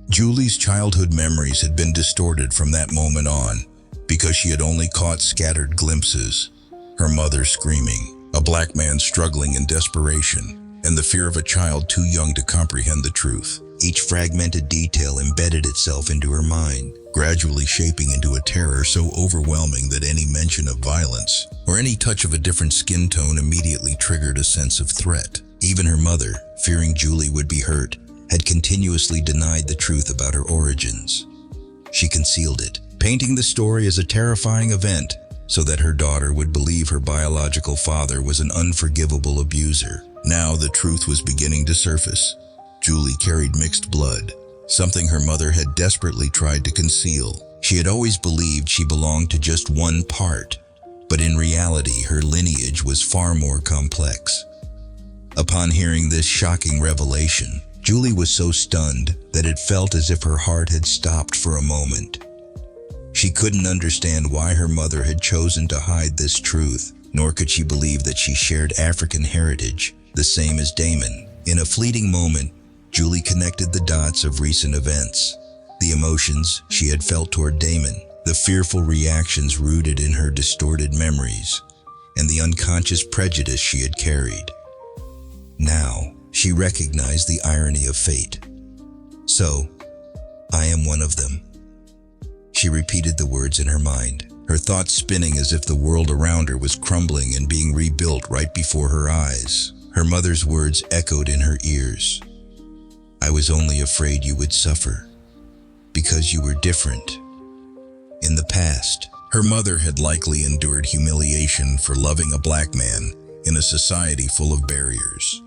Julie's childhood memories had been distorted from that moment on, because she had only caught scattered glimpses. Her mother screaming, a black man struggling in desperation, and the fear of a child too young to comprehend the truth. Each fragmented detail embedded itself into her mind, gradually shaping into a terror so overwhelming that any mention of violence or any touch of a different skin tone immediately triggered a sense of threat. Even her mother, fearing Julie would be hurt, had continuously denied the truth about her origins. She concealed it, painting the story as a terrifying event so that her daughter would believe her biological father was an unforgivable abuser. Now the truth was beginning to surface. Julie carried mixed blood, something her mother had desperately tried to conceal. She had always believed she belonged to just one part, but in reality her lineage was far more complex. Upon hearing this shocking revelation, Julie was so stunned that it felt as if her heart had stopped for a moment. She couldn't understand why her mother had chosen to hide this truth, nor could she believe that she shared African heritage, the same as Damon. In a fleeting moment, Julie connected the dots of recent events, the emotions she had felt toward Damon, the fearful reactions rooted in her distorted memories, and the unconscious prejudice she had carried. Now, she recognized the irony of fate. So, I am one of them. She repeated the words in her mind, her thoughts spinning as if the world around her was crumbling and being rebuilt right before her eyes. Her mother's words echoed in her ears. I was only afraid you would suffer, because you were different. In the past, her mother had likely endured humiliation for loving a black man in a society full of barriers.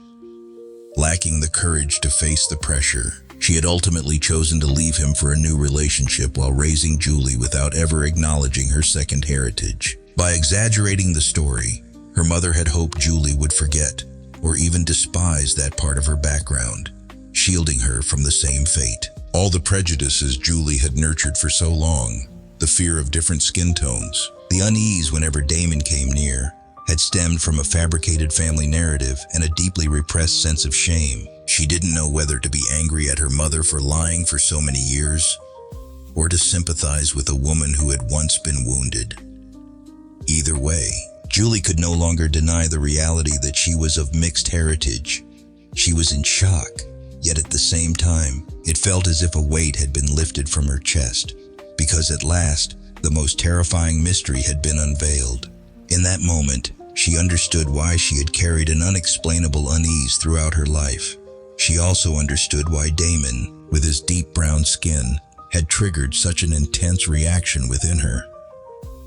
lacking the courage to face the pressure. She had ultimately chosen to leave him for a new relationship while raising Julie without ever acknowledging her second heritage. By exaggerating the story, her mother had hoped Julie would forget or even despise that part of her background, shielding her from the same fate. All the prejudices Julie had nurtured for so long, the fear of different skin tones, the unease whenever Damon came near, had stemmed from a fabricated family narrative and a deeply repressed sense of shame. She didn't know whether to be angry at her mother for lying for so many years, or to sympathize with a woman who had once been wounded. Either way, Julie could no longer deny the reality that she was of mixed heritage. She was in shock, yet at the same time, it felt as if a weight had been lifted from her chest, because at last, the most terrifying mystery had been unveiled. In that moment, she understood why she had carried an unexplainable unease throughout her life. She also understood why Damon, with his deep brown skin, had triggered such an intense reaction within her.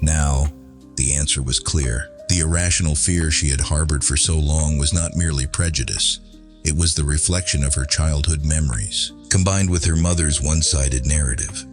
Now, the answer was clear. The irrational fear she had harbored for so long was not merely prejudice. It was the reflection of her childhood memories, combined with her mother's one-sided narrative.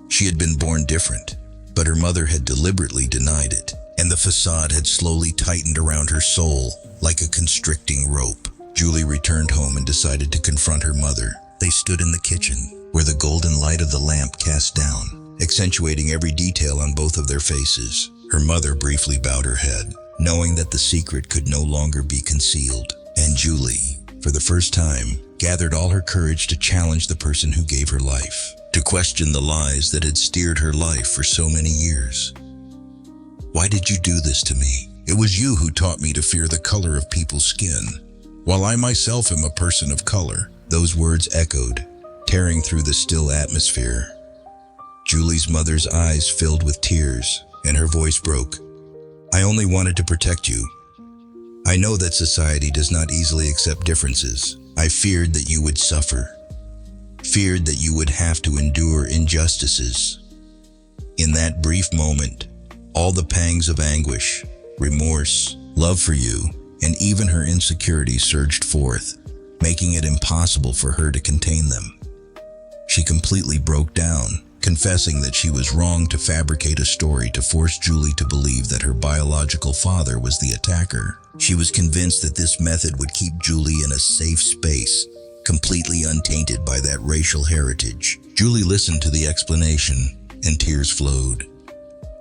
She had been born different, but her mother had deliberately denied it, and the facade had slowly tightened around her soul like a constricting rope. Julie returned home and decided to confront her mother. They stood in the kitchen, where the golden light of the lamp cast down, accentuating every detail on both of their faces. Her mother briefly bowed her head, knowing that the secret could no longer be concealed. And Julie, for the first time, gathered all her courage to challenge the person who gave her life, to question the lies that had steered her life for so many years. "Why did you do this to me? It was you who taught me to fear the color of people's skin, while I myself am a person of color." Those words echoed, tearing through the still atmosphere. Julie's mother's eyes filled with tears, and her voice broke. "I only wanted to protect you. I know that society does not easily accept differences. I feared that you would suffer, feared that you would have to endure injustices." In that brief moment, all the pangs of anguish, remorse, love for you, and even her insecurity surged forth, making it impossible for her to contain them. She completely broke down, confessing that she was wrong to fabricate a story to force Julie to believe that her biological father was the attacker. She was convinced that this method would keep Julie in a safe space, completely untainted by that racial heritage. Julie listened to the explanation, and tears flowed.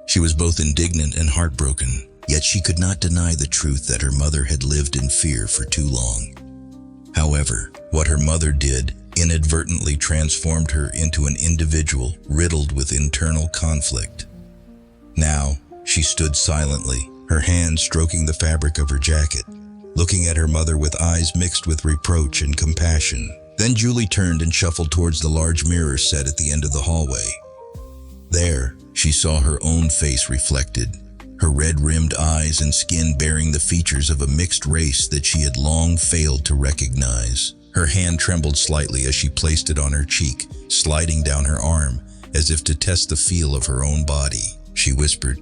She was both indignant and heartbroken, yet she could not deny the truth that her mother had lived in fear for too long. However, what her mother did inadvertently transformed her into an individual riddled with internal conflict. Now, she stood silently, her hand stroking the fabric of her jacket, looking at her mother with eyes mixed with reproach and compassion. Then Julie turned and shuffled towards the large mirror set at the end of the hallway. There, she saw her own face reflected, her red-rimmed eyes and skin bearing the features of a mixed race that she had long failed to recognize. Her hand trembled slightly as she placed it on her cheek, sliding down her arm, as if to test the feel of her own body. She whispered,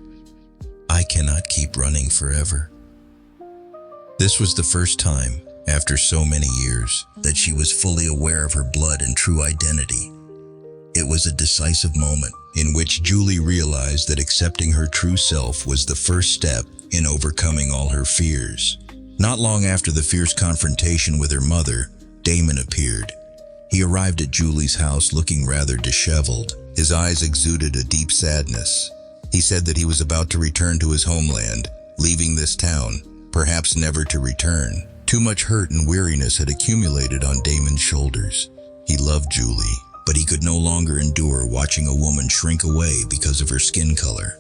"I cannot keep running forever." This was the first time, after so many years, that she was fully aware of her blood and true identity. It was a decisive moment in which Julie realized that accepting her true self was the first step in overcoming all her fears. Not long after the fierce confrontation with her mother, Damon appeared. He arrived at Julie's house looking rather disheveled. His eyes exuded a deep sadness. He said that he was about to return to his homeland, leaving this town, perhaps never to return. Too much hurt and weariness had accumulated on Damon's shoulders. He loved Julie, but he could no longer endure watching a woman shrink away because of her skin color.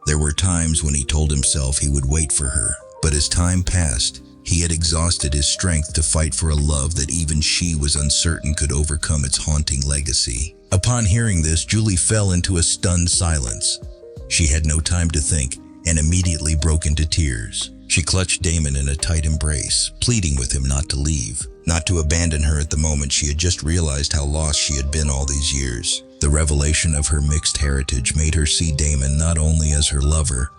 There were times when he told himself he would wait for her, but as time passed, he had exhausted his strength to fight for a love that even she was uncertain could overcome its haunting legacy. Upon hearing this, Julie fell into a stunned silence. She had no time to think and immediately broke into tears. She clutched Damon in a tight embrace, pleading with him not to leave, not to abandon her at the moment she had just realized how lost she had been all these years. The revelation of her mixed heritage made her see Damon not only as her lover,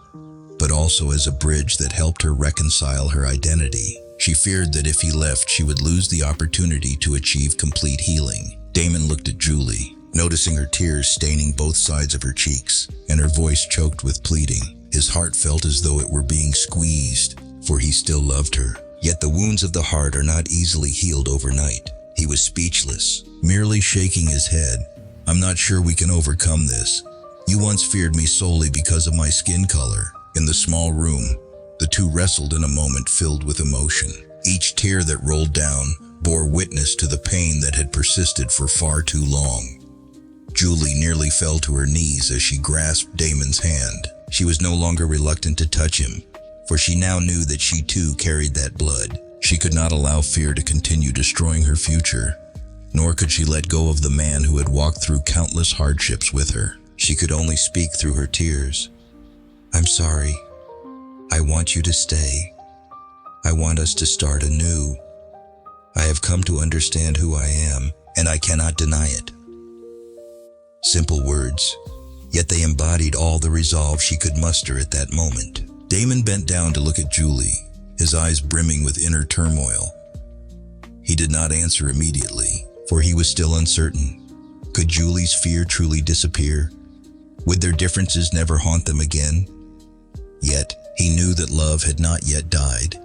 but also as a bridge that helped her reconcile her identity. She feared that if he left, she would lose the opportunity to achieve complete healing. Damon looked at Julie, noticing her tears staining both sides of her cheeks, and her voice choked with pleading. His heart felt as though it were being squeezed, for he still loved her. Yet the wounds of the heart are not easily healed overnight. He was speechless, merely shaking his head. "I'm not sure we can overcome this. You once feared me solely because of my skin color." In the small room, the two wrestled in a moment filled with emotion. Each tear that rolled down bore witness to the pain that had persisted for far too long. Julie nearly fell to her knees as she grasped Damon's hand. She was no longer reluctant to touch him, for she now knew that she too carried that blood. She could not allow fear to continue destroying her future, nor could she let go of the man who had walked through countless hardships with her. She could only speak through her tears. "I'm sorry. I want you to stay. I want us to start anew. I have come to understand who I am, and I cannot deny it." Simple words, yet they embodied all the resolve she could muster at that moment. Damon bent down to look at Julie, his eyes brimming with inner turmoil. He did not answer immediately, for he was still uncertain. Could Julie's fear truly disappear? Would their differences never haunt them again? Yet, he knew that love had not yet died,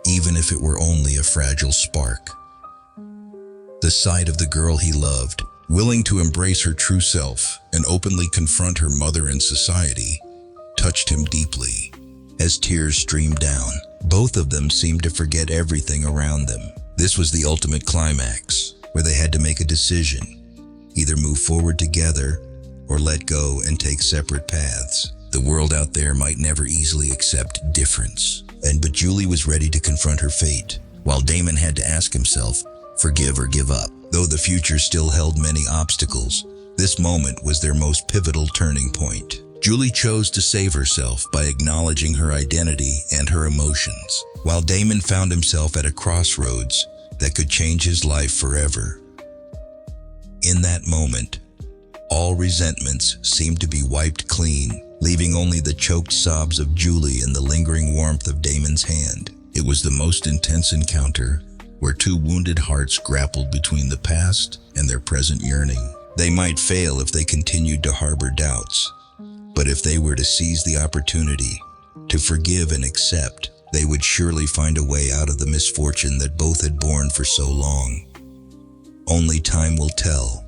even if it were only a fragile spark. The sight of the girl he loved, willing to embrace her true self and openly confront her mother and society, touched him deeply. As tears streamed down, both of them seemed to forget everything around them. This was the ultimate climax, where they had to make a decision, either move forward together or let go and take separate paths. The world out there might never easily accept difference, but Julie was ready to confront her fate, while Damon had to ask himself, forgive or give up. Though the future still held many obstacles, this moment was their most pivotal turning point. Julie chose to save herself by acknowledging her identity and her emotions, while Damon found himself at a crossroads that could change his life forever. In that moment, all resentments seemed to be wiped clean, leaving only the choked sobs of Julie and the lingering warmth of Damon's hand. It was the most intense encounter, where two wounded hearts grappled between the past and their present yearning. They might fail if they continued to harbor doubts, but if they were to seize the opportunity to forgive and accept, they would surely find a way out of the misfortune that both had borne for so long. Only time will tell,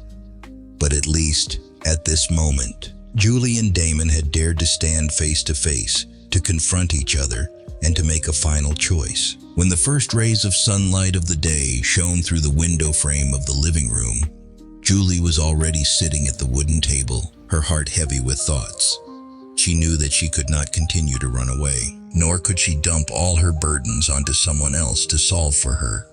but at least, at this moment, Julie and Damon had dared to stand face to face, to confront each other, and to make a final choice. When the first rays of sunlight of the day shone through the window frame of the living room, Julie was already sitting at the wooden table, her heart heavy with thoughts. She knew that she could not continue to run away, nor could she dump all her burdens onto someone else to solve for her.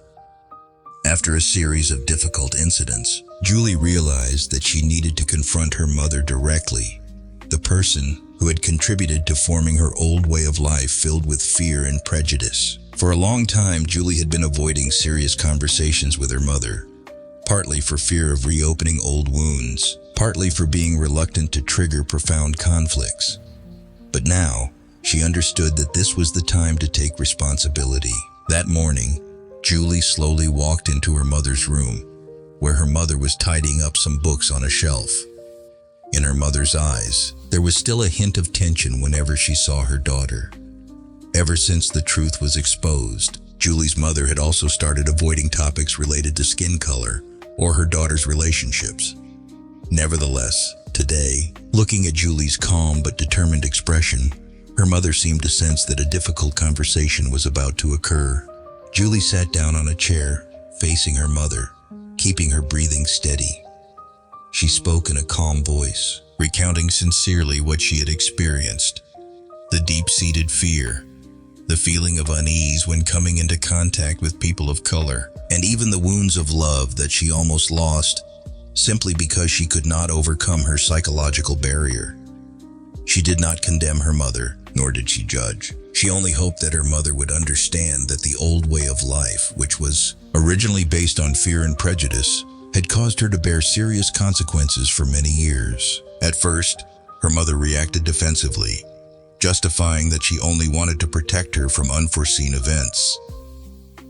After a series of difficult incidents, Julie realized that she needed to confront her mother directly, the person who had contributed to forming her old way of life filled with fear and prejudice. For a long time, Julie had been avoiding serious conversations with her mother, partly for fear of reopening old wounds, partly for being reluctant to trigger profound conflicts. But now, she understood that this was the time to take responsibility. That morning, Julie slowly walked into her mother's room, where her mother was tidying up some books on a shelf. In her mother's eyes, there was still a hint of tension whenever she saw her daughter. Ever since the truth was exposed, Julie's mother had also started avoiding topics related to skin color or her daughter's relationships. Nevertheless, today, looking at Julie's calm but determined expression, her mother seemed to sense that a difficult conversation was about to occur. Julie sat down on a chair, facing her mother, keeping her breathing steady. She spoke in a calm voice, recounting sincerely what she had experienced. The deep-seated fear, the feeling of unease when coming into contact with people of color, and even the wounds of love that she almost lost simply because she could not overcome her psychological barrier. She did not condemn her mother, nor did she judge. She only hoped that her mother would understand that the old way of life, which was originally based on fear and prejudice, had caused her to bear serious consequences for many years. At first, her mother reacted defensively, justifying that she only wanted to protect her from unforeseen events.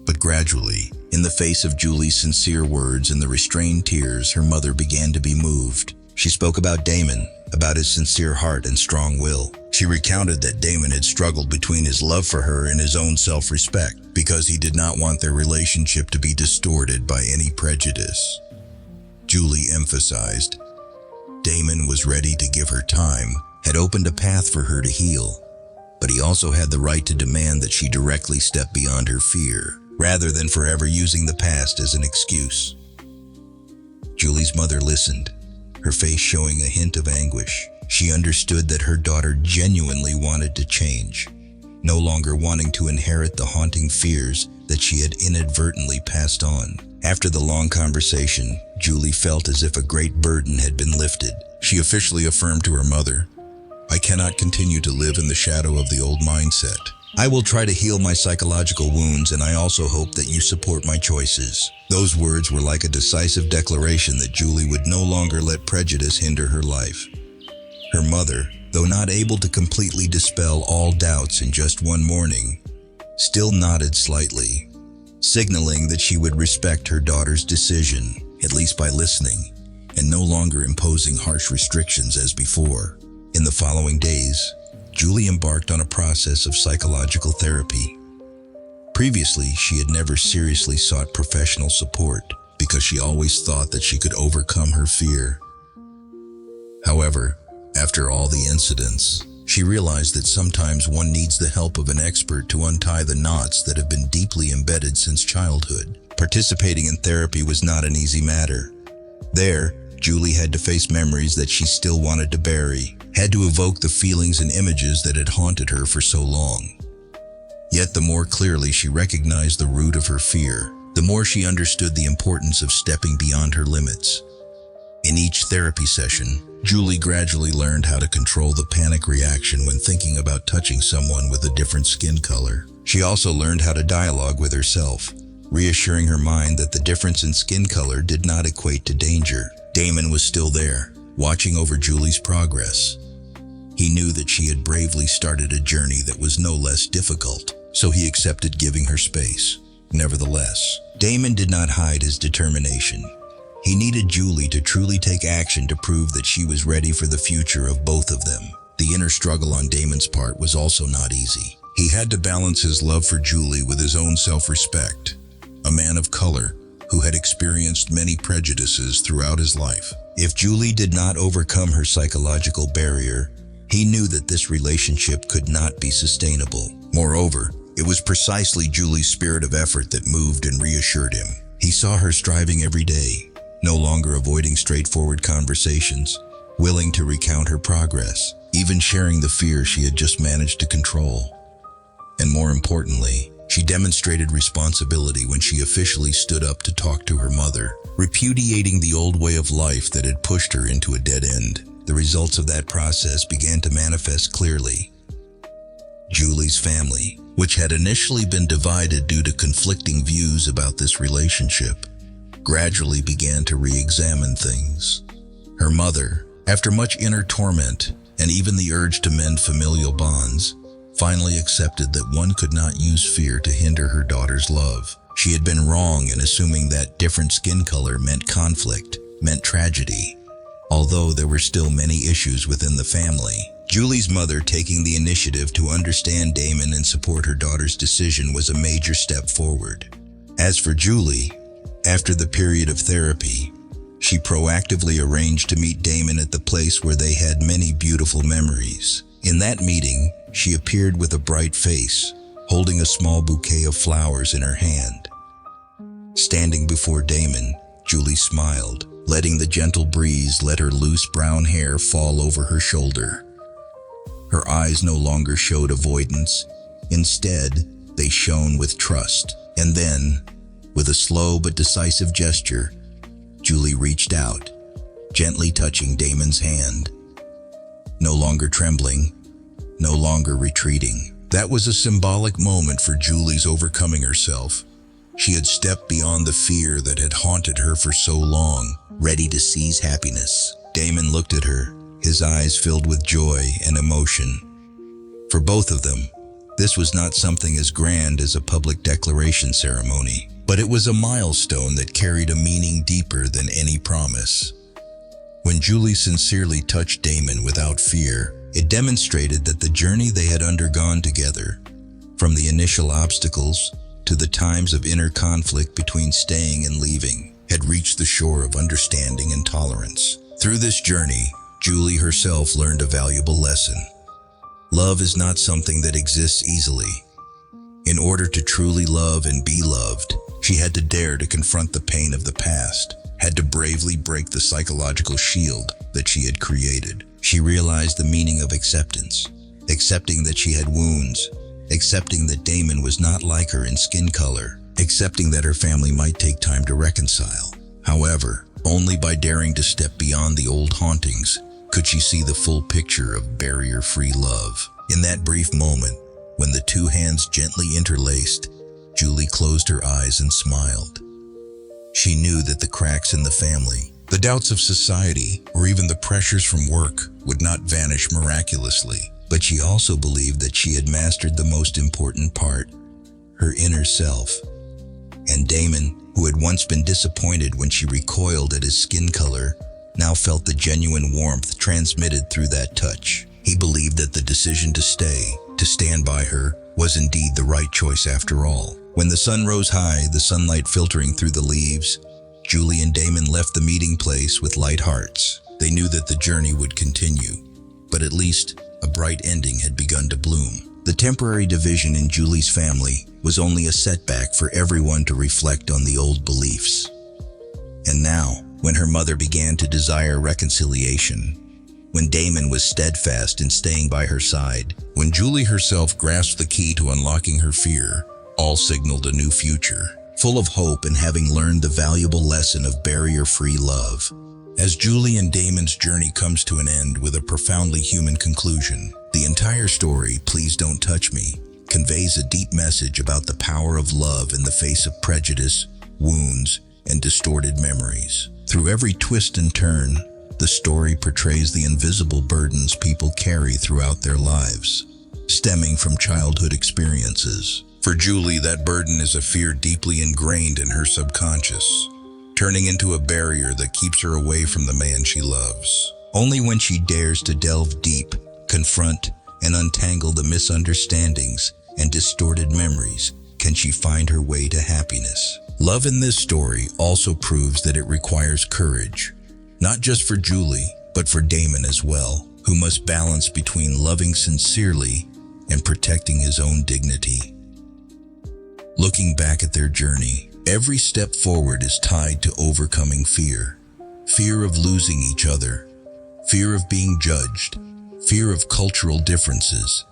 But gradually, in the face of Julie's sincere words and the restrained tears, her mother began to be moved. She spoke about Damon, about his sincere heart and strong will. She recounted that Damon had struggled between his love for her and his own self-respect because he did not want their relationship to be distorted by any prejudice. Julie emphasized, Damon was ready to give her time, had opened a path for her to heal, but he also had the right to demand that she directly step beyond her fear, rather than forever using the past as an excuse. Julie's mother listened, her face showing a hint of anguish. She understood that her daughter genuinely wanted to change, no longer wanting to inherit the haunting fears that she had inadvertently passed on. After the long conversation, Julie felt as if a great burden had been lifted. She officially affirmed to her mother, I cannot continue to live in the shadow of the old mindset. I will try to heal my psychological wounds, and I also hope that you support my choices. Those words were like a decisive declaration that Julie would no longer let prejudice hinder her life. Her mother, though not able to completely dispel all doubts in just one morning, still nodded slightly, signaling that she would respect her daughter's decision, at least by listening, and no longer imposing harsh restrictions as before. In the following days, Julie embarked on a process of psychological therapy. Previously, she had never seriously sought professional support because she always thought that she could overcome her fear. However, after all the incidents, she realized that sometimes one needs the help of an expert to untie the knots that have been deeply embedded since childhood. Participating in therapy was not an easy matter. There, Julie had to face memories that she still wanted to bury, had to evoke the feelings and images that had haunted her for so long. Yet the more clearly she recognized the root of her fear, the more she understood the importance of stepping beyond her limits. In each therapy session, Julie gradually learned how to control the panic reaction when thinking about touching someone with a different skin color. She also learned how to dialogue with herself, reassuring her mind that the difference in skin color did not equate to danger. Damon was still there, watching over Julie's progress. He knew that she had bravely started a journey that was no less difficult, so he accepted giving her space. Nevertheless, Damon did not hide his determination. He needed Julie to truly take action to prove that she was ready for the future of both of them. The inner struggle on Damon's part was also not easy. He had to balance his love for Julie with his own self-respect. A man of color who had experienced many prejudices throughout his life. If Julie did not overcome her psychological barrier, he knew that this relationship could not be sustainable. Moreover, it was precisely Julie's spirit of effort that moved and reassured him. He saw her striving every day, no longer avoiding straightforward conversations, willing to recount her progress, even sharing the fear she had just managed to control. And more importantly, she demonstrated responsibility when she officially stood up to talk to her mother, repudiating the old way of life that had pushed her into a dead end. The results of that process began to manifest clearly. Julie's family, which had initially been divided due to conflicting views about this relationship, gradually began to re-examine things. Her mother, after much inner torment and even the urge to mend familial bonds, finally accepted that one could not use fear to hinder her daughter's love. She had been wrong in assuming that different skin color meant conflict, meant tragedy. Although there were still many issues within the family, Julie's mother taking the initiative to understand Damon and support her daughter's decision was a major step forward. As for Julie, after the period of therapy, she proactively arranged to meet Damon at the place where they had many beautiful memories. In that meeting, she appeared with a bright face, holding a small bouquet of flowers in her hand. Standing before Damon, Julie smiled, letting the gentle breeze let her loose brown hair fall over her shoulder. Her eyes no longer showed avoidance. Instead, they shone with trust. And then, with a slow but decisive gesture, Julie reached out, gently touching Damon's hand. No longer trembling, no longer retreating. That was a symbolic moment for Julie's overcoming herself. She had stepped beyond the fear that had haunted her for so long, ready to seize happiness. Damon looked at her, his eyes filled with joy and emotion. For both of them, This was not something as grand as a public declaration ceremony, but it was a milestone that carried a meaning deeper than any promise. When Julie sincerely touched Damon without fear, it demonstrated that the journey they had undergone together, from the initial obstacles to the times of inner conflict between staying and leaving, had reached the shore of understanding and tolerance. Through this journey, Julie herself learned a valuable lesson. Love is not something that exists easily. In order to truly love and be loved, she had to dare to confront the pain of the past, had to bravely break the psychological shield that she had created. She realized the meaning of acceptance, accepting that she had wounds, accepting that Damon was not like her in skin color, accepting that her family might take time to reconcile. However, only by daring to step beyond the old hauntings could she see the full picture of barrier-free love. In that brief moment, when the two hands gently interlaced, Julie closed her eyes and smiled. She knew that the cracks in the family, the doubts of society, or even the pressures from work would not vanish miraculously, but she also believed that she had mastered the most important part, her inner self. And Damon, who had once been disappointed when she recoiled at his skin color, now felt the genuine warmth transmitted through that touch. He believed that the decision to stay, to stand by her, was indeed the right choice after all. When the sun rose high, the sunlight filtering through the leaves, Julie and Damon left the meeting place with light hearts. They knew that the journey would continue, but at least a bright ending had begun to bloom. The temporary division in Julie's family was only a setback for everyone to reflect on the old beliefs. And now, when her mother began to desire reconciliation, when Damon was steadfast in staying by her side, when Julie herself grasped the key to unlocking her fear, all signaled a new future, full of hope and having learned the valuable lesson of barrier-free love. As Julie and Damon's journey comes to an end with a profoundly human conclusion, the entire story, Please Don't Touch Me, conveys a deep message about the power of love in the face of prejudice, wounds, and distorted memories. Through every twist and turn, the story portrays the invisible burdens people carry throughout their lives, stemming from childhood experiences. For Julie, that burden is a fear deeply ingrained in her subconscious, turning into a barrier that keeps her away from the man she loves. Only when she dares to delve deep, confront, and untangle the misunderstandings and distorted memories can she find her way to happiness. Love in this story also proves that it requires courage, not just for Julie, but for Damon as well, who must balance between loving sincerely and protecting his own dignity. Looking back at their journey, every step forward is tied to overcoming fear. Fear of losing each other, fear of being judged, fear of cultural differences,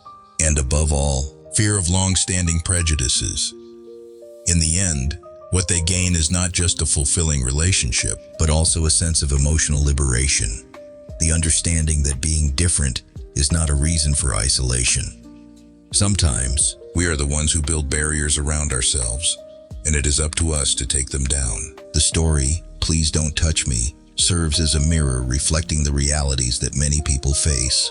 and above all, fear of long-standing prejudices. In the end, what they gain is not just a fulfilling relationship, but also a sense of emotional liberation, the understanding that being different is not a reason for isolation. Sometimes, we are the ones who build barriers around ourselves, and it is up to us to take them down. The story, Please Don't Touch Me, serves as a mirror reflecting the realities that many people face.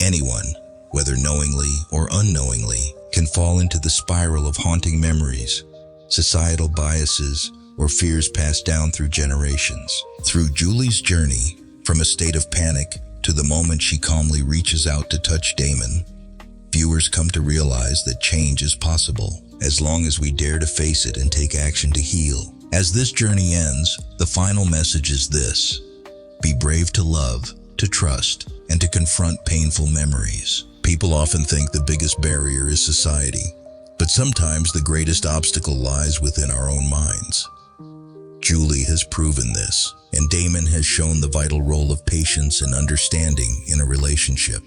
Anyone, whether knowingly or unknowingly, can fall into the spiral of haunting memories, societal biases, or fears passed down through generations. Through Julie's journey, from a state of panic to the moment she calmly reaches out to touch Damon, viewers come to realize that change is possible, as long as we dare to face it and take action to heal. As this journey ends, the final message is this: be brave to love, to trust, and to confront painful memories. People often think the biggest barrier is society, but sometimes the greatest obstacle lies within our own minds. Julie has proven this, and Damon has shown the vital role of patience and understanding in a relationship.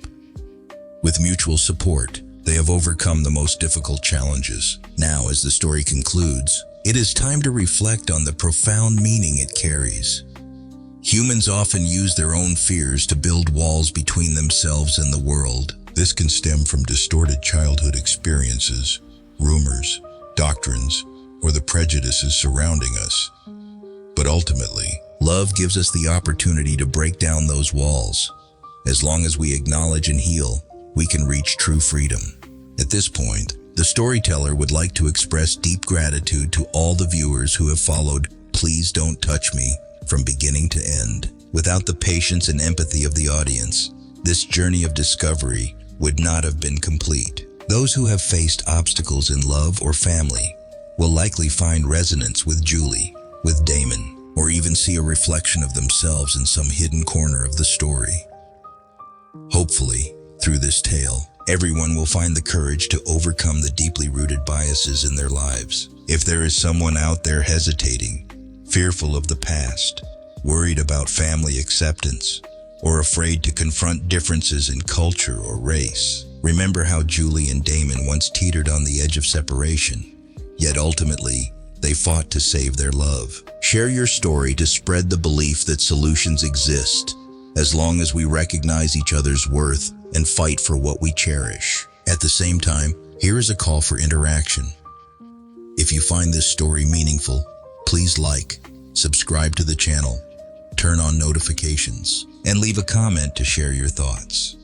With mutual support, they have overcome the most difficult challenges. Now, as the story concludes, it is time to reflect on the profound meaning it carries. Humans often use their own fears to build walls between themselves and the world. This can stem from distorted childhood experiences, rumors, doctrines, or the prejudices surrounding us. But ultimately, love gives us the opportunity to break down those walls. As long as we acknowledge and heal, we can reach true freedom. At this point, the storyteller would like to express deep gratitude to all the viewers who have followed Please Don't Touch Me from beginning to end. Without the patience and empathy of the audience, this journey of discovery would not have been complete. Those who have faced obstacles in love or family will likely find resonance with Julie, with Damon, or even see a reflection of themselves in some hidden corner of the story. Hopefully, through this tale, everyone will find the courage to overcome the deeply rooted biases in their lives. If there is someone out there hesitating, fearful of the past, worried about family acceptance, or afraid to confront differences in culture or race, remember how Julie and Damon once teetered on the edge of separation, yet ultimately, they fought to save their love. Share your story to spread the belief that solutions exist, as long as we recognize each other's worth and fight for what we cherish. At the same time, here is a call for interaction. If you find this story meaningful, please like, subscribe to the channel, turn on notifications, and leave a comment to share your thoughts.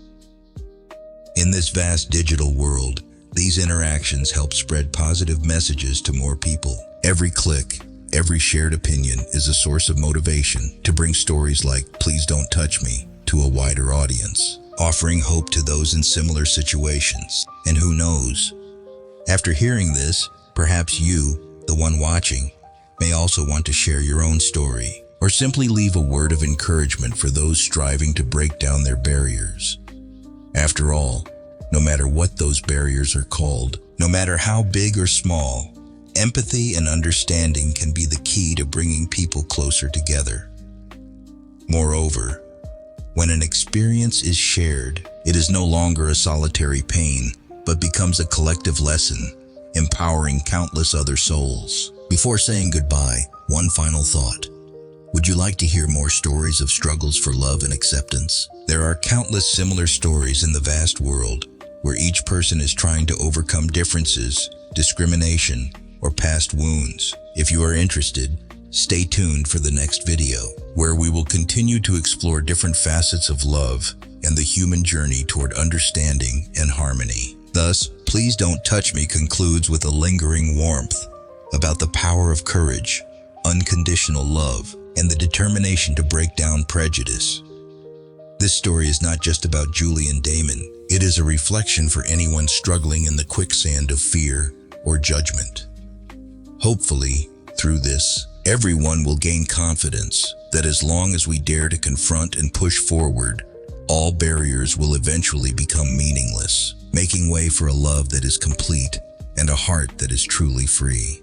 In this vast digital world, these interactions help spread positive messages to more people. Every click, every shared opinion is a source of motivation to bring stories like Please Don't Touch Me to a wider audience, offering hope to those in similar situations. And who knows, after hearing this, perhaps you, the one watching, may also want to share your own story, or simply leave a word of encouragement for those striving to break down their barriers. After all, no matter what those barriers are called, no matter how big or small, empathy and understanding can be the key to bringing people closer together. Moreover, when an experience is shared, it is no longer a solitary pain, but becomes a collective lesson, empowering countless other souls. Before saying goodbye, one final thought. Would you like to hear more stories of struggles for love and acceptance? There are countless similar stories in the vast world, where each person is trying to overcome differences, discrimination, or past wounds. If you are interested, stay tuned for the next video, where we will continue to explore different facets of love and the human journey toward understanding and harmony. Thus, Please Don't Touch Me concludes with a lingering warmth about the power of courage, unconditional love, and the determination to break down prejudice. This story is not just about Julie and Damon. It is a reflection for anyone struggling in the quicksand of fear or judgment. Hopefully, through this, everyone will gain confidence that as long as we dare to confront and push forward, all barriers will eventually become meaningless, making way for a love that is complete and a heart that is truly free.